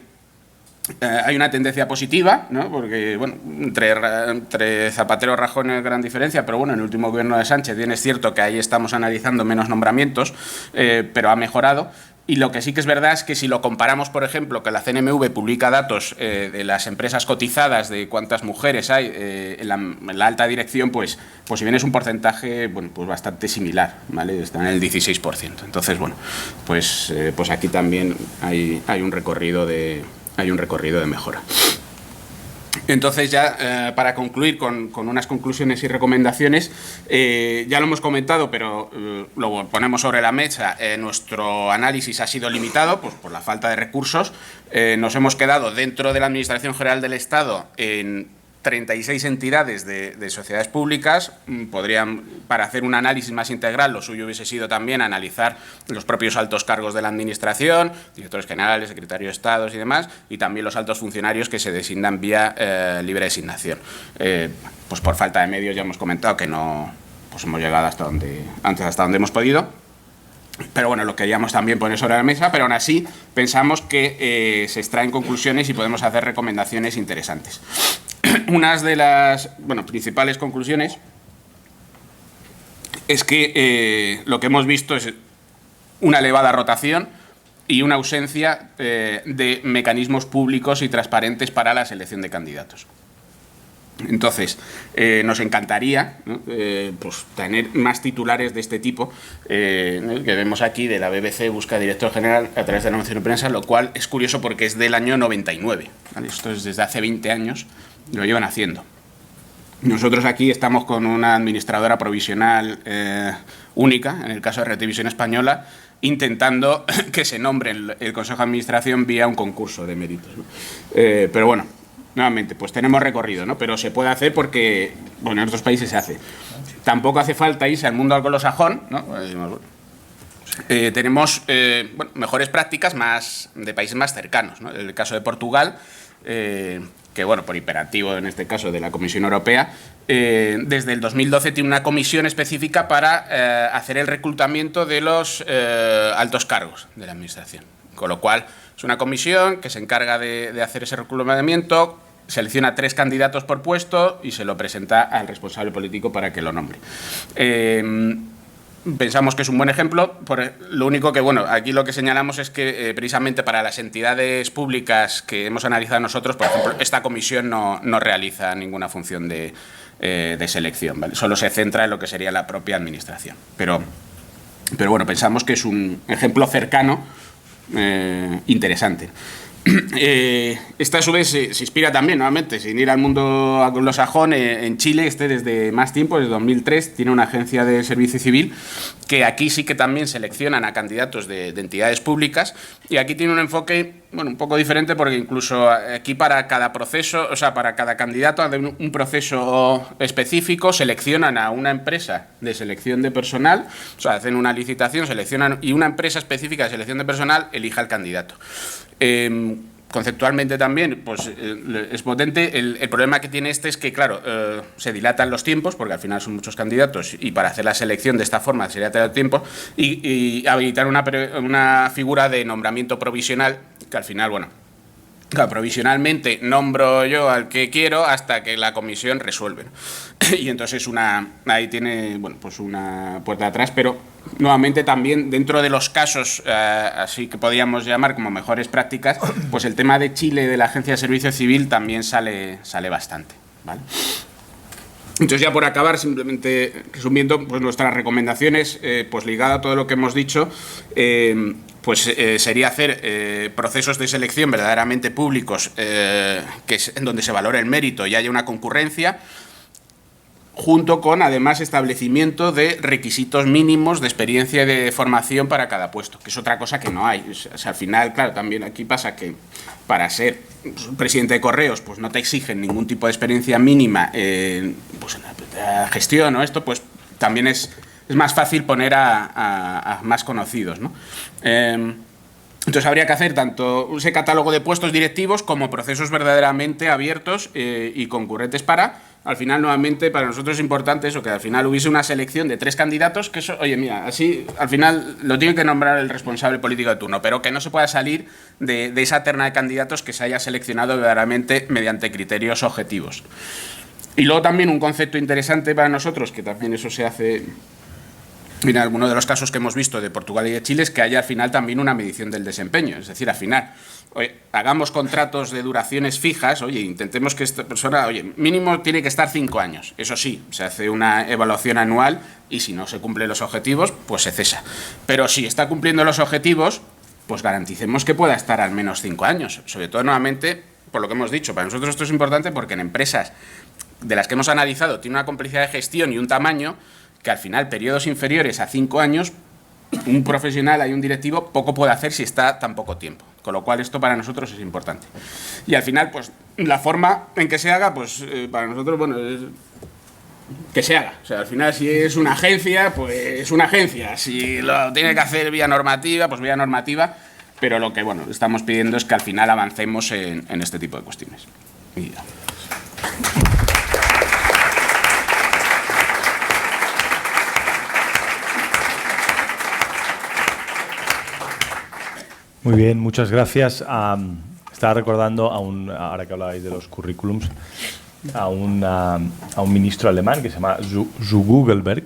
E: hay una tendencia positiva, ¿no? Porque entre Zapatero y Rajoy no hay gran diferencia, pero en el último gobierno de Sánchez bien es cierto que ahí estamos analizando menos nombramientos, pero ha mejorado. Y lo que sí que es verdad es que si lo comparamos, por ejemplo, que la CNMV publica datos de las empresas cotizadas de cuántas mujeres hay en la alta dirección, pues si bien es un porcentaje pues bastante similar, ¿vale? Está en el 16%. Entonces, pues aquí también hay un recorrido de mejora. Entonces, ya para concluir con unas conclusiones y recomendaciones, ya lo hemos comentado, pero lo ponemos sobre la mesa. Nuestro análisis ha sido limitado pues, por la falta de recursos. Nos hemos quedado dentro de la Administración General del Estado en 36 entidades de sociedades públicas. Para hacer un análisis más integral, lo suyo hubiese sido también analizar los propios altos cargos de la Administración, directores generales, secretarios de Estado y demás, y también los altos funcionarios que se designan vía libre designación. Pues por falta de medios ya hemos comentado que no hemos llegado hasta donde hemos podido. Pero lo queríamos también poner sobre la mesa, pero aún así pensamos que se extraen conclusiones y podemos hacer recomendaciones interesantes. Una de las principales conclusiones es que lo que hemos visto es una elevada rotación y una ausencia de mecanismos públicos y transparentes para la selección de candidatos. Entonces, nos encantaría, ¿no? Pues tener más titulares de este tipo, que vemos aquí de la BBC busca director general a través de la anuncio de prensa, lo cual es curioso porque es del año 99, ¿vale? Esto es desde hace 20 años, lo llevan haciendo. Nosotros aquí estamos con una administradora provisional única, en el caso de Retelevisión Española, intentando que se nombre el Consejo de Administración vía un concurso de méritos, ¿no? Pero nuevamente, pues tenemos recorrido, ¿no? Pero se puede hacer porque, en otros países se hace. Tampoco hace falta irse al mundo anglosajón, ¿no? Tenemos mejores prácticas de países más cercanos, ¿no? En el caso de Portugal, que bueno, por imperativo en este caso de la Comisión Europea, desde el 2012 tiene una comisión específica para hacer el reclutamiento de los altos cargos de la Administración. Con lo cual, es una comisión que se encarga de hacer ese reclutamiento, selecciona 3 candidatos por puesto y se lo presenta al responsable político para que lo nombre. Pensamos que es un buen ejemplo. Lo único que, bueno, aquí lo que señalamos es que precisamente para las entidades públicas que hemos analizado nosotros, por ejemplo, esta comisión no realiza ninguna función de selección, ¿vale? Solo se centra en lo que sería la propia administración. Pero bueno, pensamos que es un ejemplo cercano, interesante. Esta a su vez se inspira también, nuevamente, sin ir al mundo anglosajón, en Chile, desde más tiempo, desde 2003, tiene una agencia de servicio civil que aquí sí que también seleccionan a candidatos de entidades públicas, y aquí tiene un enfoque, bueno, un poco diferente, porque incluso aquí para cada proceso, o sea, para cada candidato hacen un proceso específico, seleccionan a una empresa de selección de personal, o sea, hacen una licitación, seleccionan, y una empresa específica de selección de personal elija al candidato. Conceptualmente también, pues es potente. El problema que tiene es que, claro, se dilatan los tiempos, porque al final son muchos candidatos, y para hacer la selección de esta forma se dilata el tiempo, y habilitar una figura de nombramiento provisional, que al final, bueno, claro, provisionalmente nombro yo al que quiero hasta que la comisión resuelve, ¿no? Y entonces ahí tiene, bueno, pues una puerta atrás, pero nuevamente también dentro de los casos así que podríamos llamar como mejores prácticas, pues el tema de Chile, de la Agencia de Servicio Civil, también sale bastante, ¿vale? Entonces, ya por acabar, simplemente resumiendo, pues nuestras recomendaciones, pues ligado a todo lo que hemos dicho, sería hacer procesos de selección verdaderamente públicos, en donde se valore el mérito y haya una concurrencia, junto con, además, establecimiento de requisitos mínimos de experiencia y de formación para cada puesto, que es otra cosa que no hay. O sea, al final, claro, también aquí pasa que para ser presidente de Correos, pues no te exigen ningún tipo de experiencia mínima pues en la gestión o esto, pues también es más fácil poner a más conocidos, ¿no? Entonces habría que hacer tanto ese catálogo de puestos directivos como procesos verdaderamente abiertos y concurrentes para, al final, nuevamente, para nosotros es importante eso, que al final hubiese una selección de 3 candidatos, que eso, oye, mira, así al final lo tiene que nombrar el responsable político de turno, pero que no se pueda salir de esa terna de candidatos que se haya seleccionado verdaderamente mediante criterios objetivos. Y luego también un concepto interesante para nosotros, que también eso se hace en algunos de los casos que hemos visto de Portugal y de Chile, es que haya al final también una medición del desempeño. Es decir, al final, oye, hagamos contratos de duraciones fijas, oye, intentemos que esta persona, oye, mínimo tiene que estar 5 años. Eso sí, se hace una evaluación anual y si no se cumplen los objetivos, pues se cesa. Pero si está cumpliendo los objetivos, pues garanticemos que pueda estar al menos 5 años. Sobre todo, nuevamente, por lo que hemos dicho, para nosotros esto es importante porque en empresas de las que hemos analizado tiene una complejidad de gestión y un tamaño que al final, periodos inferiores a 5 años, un profesional y un directivo poco puede hacer si está tan poco tiempo. Con lo cual, esto para nosotros es importante. Y al final, pues, la forma en que se haga, pues, para nosotros, bueno, es que se haga. O sea, al final, si es una agencia, pues es una agencia. Si lo tiene que hacer vía normativa, pues vía normativa. Pero lo que, bueno, estamos pidiendo es que al final avancemos en este tipo de cuestiones. Y ya.
A: Muy bien, muchas gracias. Estaba recordando, ahora que hablabais de los currículums, a un ministro alemán que se llama Zu Gutenberg,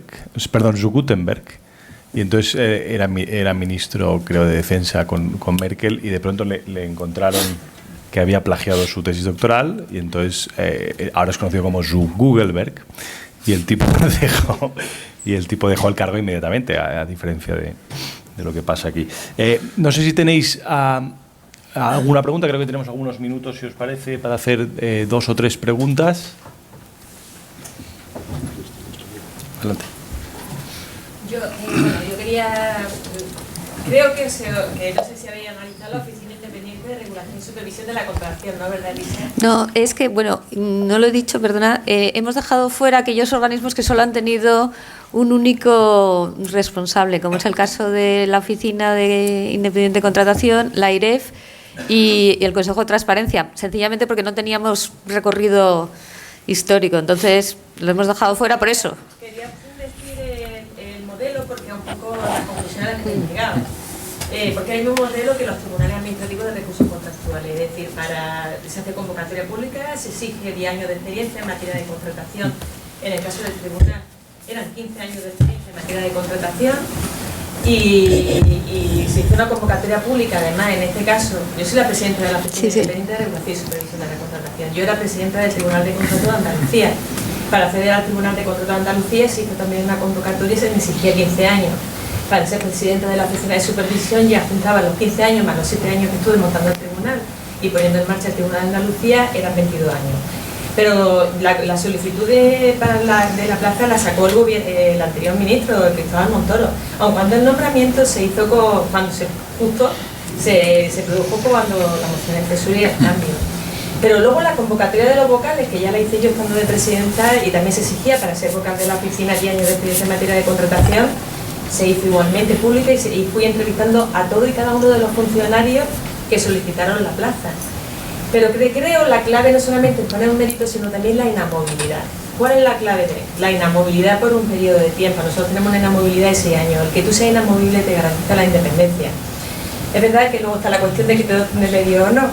A: y entonces era ministro, creo, de defensa con Merkel, y de pronto le encontraron que había plagiado su tesis doctoral, y entonces ahora es conocido como Zu Gutenberg, y el tipo dejó el cargo inmediatamente, a diferencia de lo que pasa aquí. No sé si tenéis alguna pregunta. Creo que tenemos algunos minutos, si os parece, para hacer 2 o 3 preguntas. Adelante.
F: Yo quería... Creo que no sé si había analizado la Oficina Independiente de Regulación y Supervisión de la Contratación, ¿no? ¿Verdad, Elisa?
C: No, es que, bueno, no lo he dicho, perdona, hemos dejado fuera aquellos organismos que solo han tenido un único responsable, como es el caso de la Oficina de Independiente de Contratación, la IREF y el Consejo de Transparencia, sencillamente porque no teníamos recorrido histórico, entonces lo hemos dejado fuera por eso.
F: Quería decir el modelo, porque un poco la conclusión a la que he llegado. Porque hay un modelo que los tribunales administrativos de recursos contractuales, es decir, se hace convocatoria pública, se exige 10 años de experiencia en materia de contratación. En el caso del tribunal eran 15 años de experiencia en materia de contratación y se hizo una convocatoria pública. Además, en este caso, yo soy la presidenta de la Oficina Independiente de Regulación y Supervisión de la Contratación. Yo era presidenta del Tribunal de Contrato de Andalucía. Para acceder al Tribunal de Contrato de Andalucía se hizo también una convocatoria y se me exigía 15 años. Para ser presidenta de la Oficina de Supervisión ya juntaba los 15 años más los 7 años que estuve montando el tribunal y poniendo en marcha el Tribunal de Andalucía eran 22 años. Pero la solicitud de la plaza la sacó el anterior ministro, Cristóbal Montoro, aun cuando el nombramiento se hizo se produjo cuando la moción de censura y el cambio. Pero luego la convocatoria de los vocales, que ya la hice yo estando de presidenta y también se exigía para ser vocal de la oficina 10 años de experiencia en materia de contratación, se hizo igualmente pública y fui entrevistando a todo y cada uno de los funcionarios que solicitaron la plaza. Pero creo la clave no solamente es poner un mérito, sino también la inamovilidad. ¿Cuál es la clave de la inamovilidad por un periodo de tiempo? Nosotros tenemos una inamovilidad de 6 años. El que tú seas inamovible te garantiza la independencia. Es verdad que luego está la cuestión de que te doten de medio o no,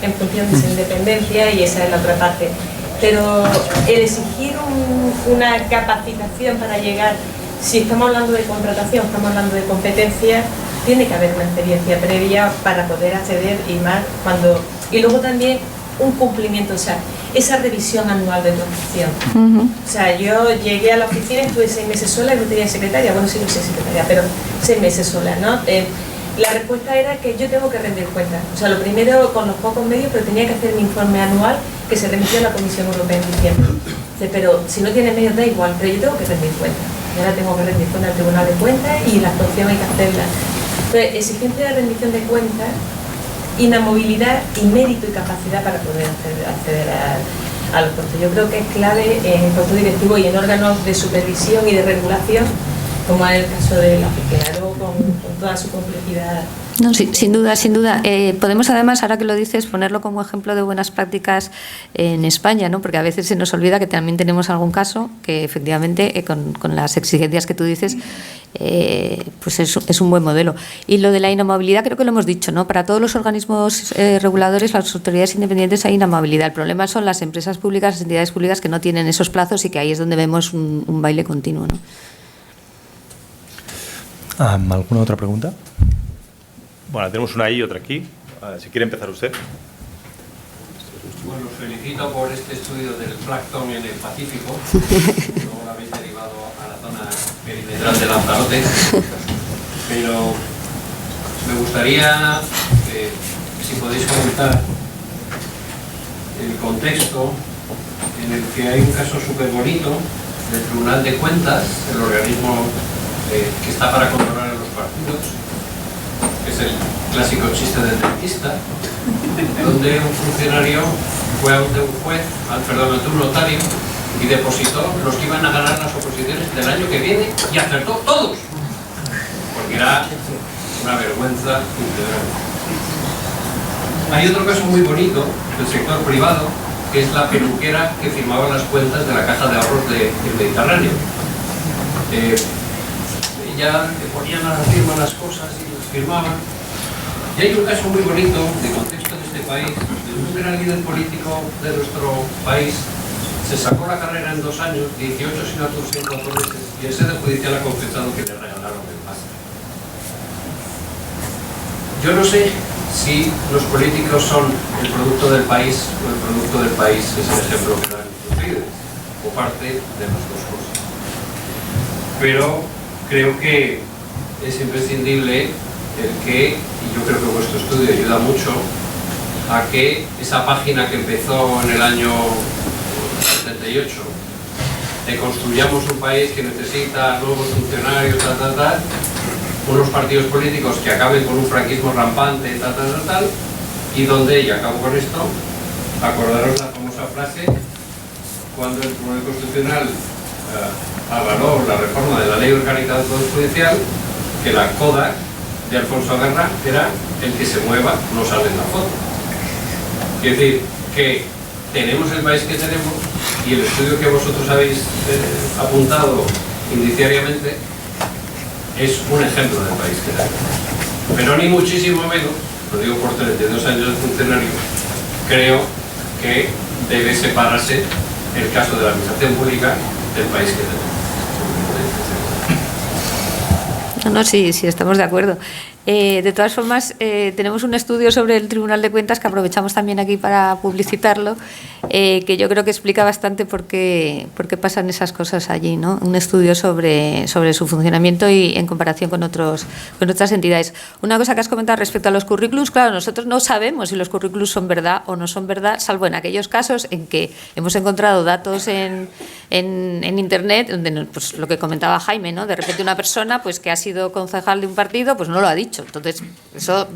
F: en función de esa independencia, y esa es la otra parte. Pero el exigir una capacitación para llegar, si estamos hablando de contratación, estamos hablando de competencia, tiene que haber una experiencia previa para poder acceder y más cuando... Y luego también un cumplimiento, o sea, esa revisión anual de tu actuación. O sea, yo llegué a la oficina, estuve 6 meses sola y no tenía secretaria, bueno, sí, no sé secretaria, pero 6 meses sola, ¿no? La respuesta era que yo tengo que rendir cuentas. O sea, lo primero con los pocos medios, pero tenía que hacer mi informe anual que se remitió a la Comisión Europea en diciembre. Pero si no tienes medios da igual, pero yo tengo que rendir cuentas. Y ahora tengo que rendir cuentas al Tribunal de Cuentas y la actuación hay que hacerla. Entonces, exigencia de rendición de cuentas, inamovilidad y mérito y capacidad para poder acceder a los puestos. Yo creo que es clave en puestos directivos y en órganos de supervisión y de regulación, como es el caso de la oficina, luego con toda su complejidad.
C: No, sí, sin duda, sin duda. Podemos además, ahora que lo dices, ponerlo como ejemplo de buenas prácticas en España, ¿no? Porque a veces se nos olvida que también tenemos algún caso que efectivamente con las exigencias que tú dices pues es un buen modelo. Y lo de la inamovilidad creo que lo hemos dicho, ¿no? Para todos los organismos reguladores, las autoridades independientes hay inamovilidad. El problema son las empresas públicas, las entidades públicas que no tienen esos plazos y que ahí es donde vemos un baile continuo, ¿no?
A: ¿Alguna otra pregunta? Bueno, tenemos una ahí y otra aquí. Si quiere empezar usted.
G: Bueno, os felicito por este estudio del plancton en el Pacífico. Luego lo habéis derivado a la zona perimetral de Lanzarote. Pero me gustaría que si podéis comentar el contexto en el que hay un caso súper bonito del Tribunal de Cuentas, el organismo que está para controlar a los partidos, que es el clásico chiste del dentista, donde un funcionario fue ante un juez, ante un notario, y depositó los que iban a ganar las oposiciones del año que viene y acertó todos, porque era una vergüenza integral. Hay otro caso muy bonito del sector privado, que es la peluquera que firmaba las cuentas de la Caja de Ahorros del Mediterráneo. Ya le ponían a la firma las cosas y las firmaban. Y hay un caso muy bonito de contexto de este país, de un gran líder político de nuestro país. Se sacó la carrera en 2 años, 18 asignaturas en 4 meses, y el sede judicial ha confesado que le regalaron el máster. Yo no sé si los políticos son el producto del país o el producto del país es el ejemplo que dan los líderes, o parte de las dos cosas. Pero creo que es imprescindible el que, y yo creo que vuestro estudio ayuda mucho, a que esa página que empezó en el año 78, de construyamos un país que necesita nuevos funcionarios, unos partidos políticos que acaben con un franquismo rampante, y donde, y acabo con esto, acordaros la famosa frase, cuando el Tribunal Constitucional avaló la reforma de la Ley Orgánica del Poder Judicial, que la CODA de Alfonso Guerra era el que se mueva no sale en la foto. Es decir, que tenemos el país que tenemos y el estudio que vosotros habéis apuntado indiciariamente es un ejemplo del país que tenemos. Pero ni muchísimo menos, lo digo por 32 años de funcionario, creo que debe separarse el caso de la administración pública del país que tenemos.
C: No, sí, estamos de acuerdo. De todas formas, tenemos un estudio sobre el Tribunal de Cuentas que aprovechamos también aquí para publicitarlo, que yo creo que explica bastante por qué pasan esas cosas allí, ¿no? Un estudio sobre su funcionamiento y en comparación con otras entidades. Una cosa que has comentado respecto a los currículums, claro, nosotros no sabemos si los currículums son verdad o no son verdad, salvo en aquellos casos en que hemos encontrado datos en Internet, donde, pues, lo que comentaba Jaime, ¿no? De repente una persona pues que ha sido concejal de un partido pues no lo ha dicho. Entonces, eso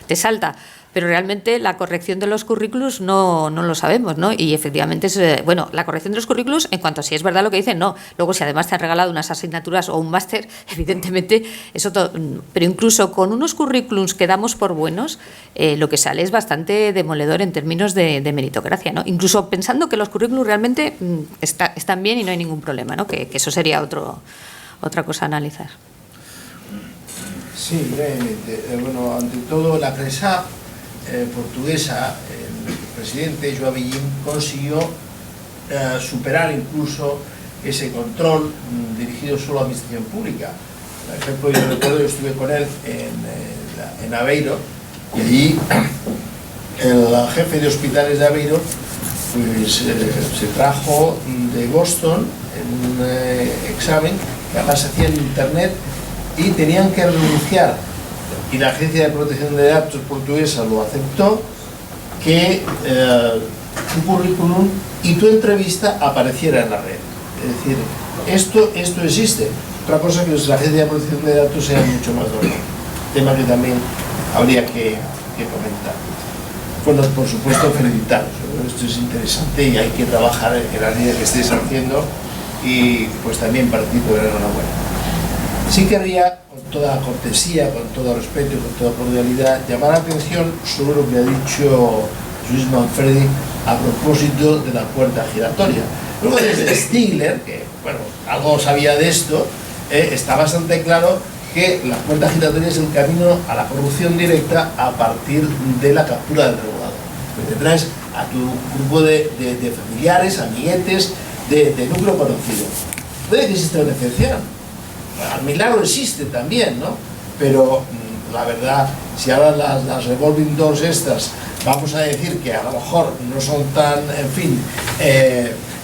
C: te salta. Pero realmente la corrección de los currículos no lo sabemos, ¿no? Y efectivamente, bueno, la corrección de los currículos, en cuanto a si es verdad lo que dicen, no. Luego, si además te han regalado unas asignaturas o un máster, evidentemente, eso todo. Pero incluso con unos currículums que damos por buenos, lo que sale es bastante demoledor en términos de meritocracia, ¿no? Incluso pensando que los currículums realmente están bien y no hay ningún problema, ¿no? Que eso sería otra cosa a analizar.
H: Sí, brevemente. Bueno, ante todo, la prensa portuguesa, el presidente João Villín consiguió superar incluso ese control dirigido solo a la administración pública. Por ejemplo, yo recuerdo, yo estuve con él en Aveiro, y allí el jefe de hospitales de Aveiro pues, se trajo de Boston en un examen que además se hacía en internet, y tenían que renunciar, y la Agencia de Protección de Datos portuguesa lo aceptó, que tu currículum y tu entrevista apareciera en la red. Es decir, esto existe. Otra cosa que la Agencia de Protección de Datos sea mucho más doble, tema que también habría que comentar. Bueno, por supuesto, felicitaros. Esto es interesante y hay que trabajar en la línea que estéis haciendo, y pues también participo de la enhorabuena. Sí querría, con toda cortesía, con todo respeto y con toda cordialidad, llamar la atención sobre lo que ha dicho Luis Manfredi a propósito de la puerta giratoria. Luego, desde Stigler, que bueno, algo sabía de esto, está bastante claro que la puerta giratoria es el camino a la corrupción directa a partir de la captura del regulador. Pues te traes a tu grupo de familiares, amiguetes, de núcleo conocido. Puede que exista una excepción. Al milagro existe también, ¿no? Pero la verdad, si ahora las revolving doors estas, vamos a decir que a lo mejor no son tan, en fin,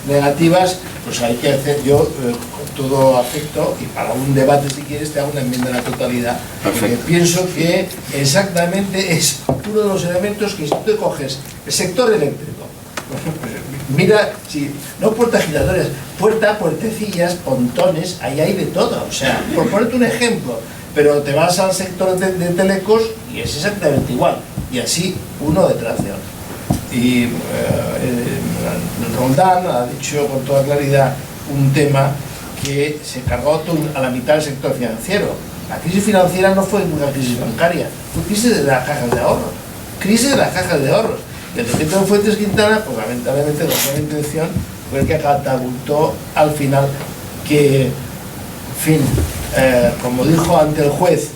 H: negativas, pues hay que hacer, yo con todo afecto, y para un debate si quieres te hago una enmienda a la totalidad, porque pienso que exactamente es uno de los elementos que si tú coges el sector eléctrico, mira, si no puertas giratorias, puertecillas, pontones, ahí hay de todo. O sea, por ponerte un ejemplo, pero te vas al sector de telecos y es exactamente igual. Y así, uno detrás de otro. Y Roldán ha dicho con toda claridad un tema que se cargó a la mitad del sector financiero. La crisis financiera no fue una crisis bancaria, fue crisis de las cajas de ahorros. Crisis de las cajas de ahorros. Y el decreto de Fuentes Quintana, pues lamentablemente con buena intención, fue el que catapultó al final que, en fin, como dijo ante el juez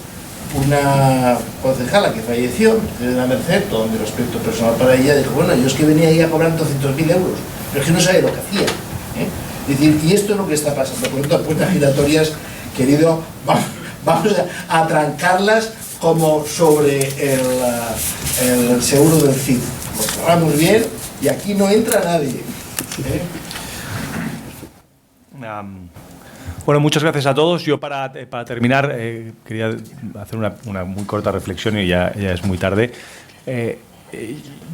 H: una concejala que falleció, de la Merced, todo mi respeto personal para ella, dijo, bueno, yo es que venía ahí a cobrar 200.000 euros, pero es que no sabía lo que hacía. Es decir, y esto es lo que está pasando. Por tanto, puertas giratorias, querido, vamos a trancarlas como sobre el seguro del CID. Lo cerramos bien y aquí no entra nadie.
A: Bueno, muchas gracias a todos. Yo para terminar quería hacer una muy corta reflexión y ya es muy tarde.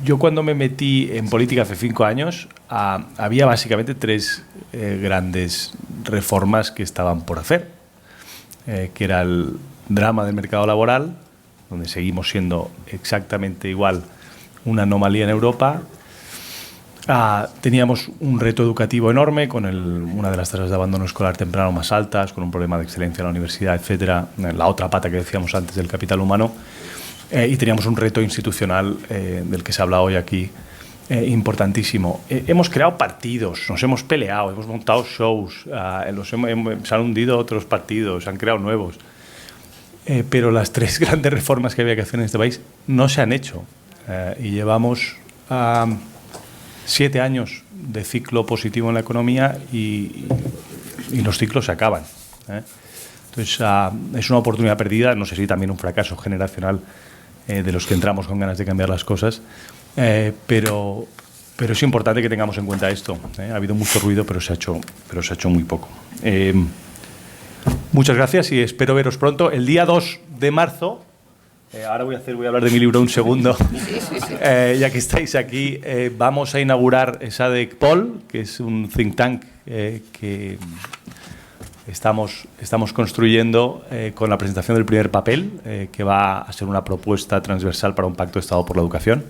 A: Yo cuando me metí en política hace 5 años había básicamente 3 grandes reformas que estaban por hacer, que era el drama del mercado laboral, donde seguimos siendo exactamente igual una anomalía en Europa. Teníamos un reto educativo enorme con una de las tasas de abandono escolar temprano más altas, con un problema de excelencia en la universidad, etcétera. La otra pata que decíamos antes del capital humano. y teníamos un reto institucional del que se habla hoy aquí, importantísimo. Hemos creado partidos, nos hemos peleado, hemos montado shows, se han hundido otros partidos, se han creado nuevos. Pero las 3 grandes reformas que había que hacer en este país no se han hecho. Y llevamos 7 años de ciclo positivo en la economía y los ciclos se acaban. Entonces, es una oportunidad perdida, no sé si también un fracaso generacional de los que entramos con ganas de cambiar las cosas, pero es importante que tengamos en cuenta esto. Ha habido mucho ruido, pero se ha hecho muy poco. Muchas gracias y espero veros pronto. El día 2 de marzo, ahora voy a hablar de mi libro un segundo, ya que estáis aquí, vamos a inaugurar SADC Pol, que es un think tank que estamos construyendo con la presentación del primer papel, que va a ser una propuesta transversal para un pacto de Estado por la educación.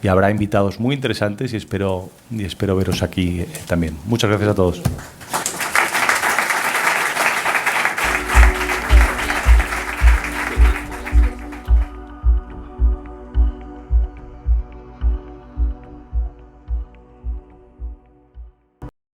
A: Y habrá invitados muy interesantes y espero veros aquí también. Muchas gracias a todos.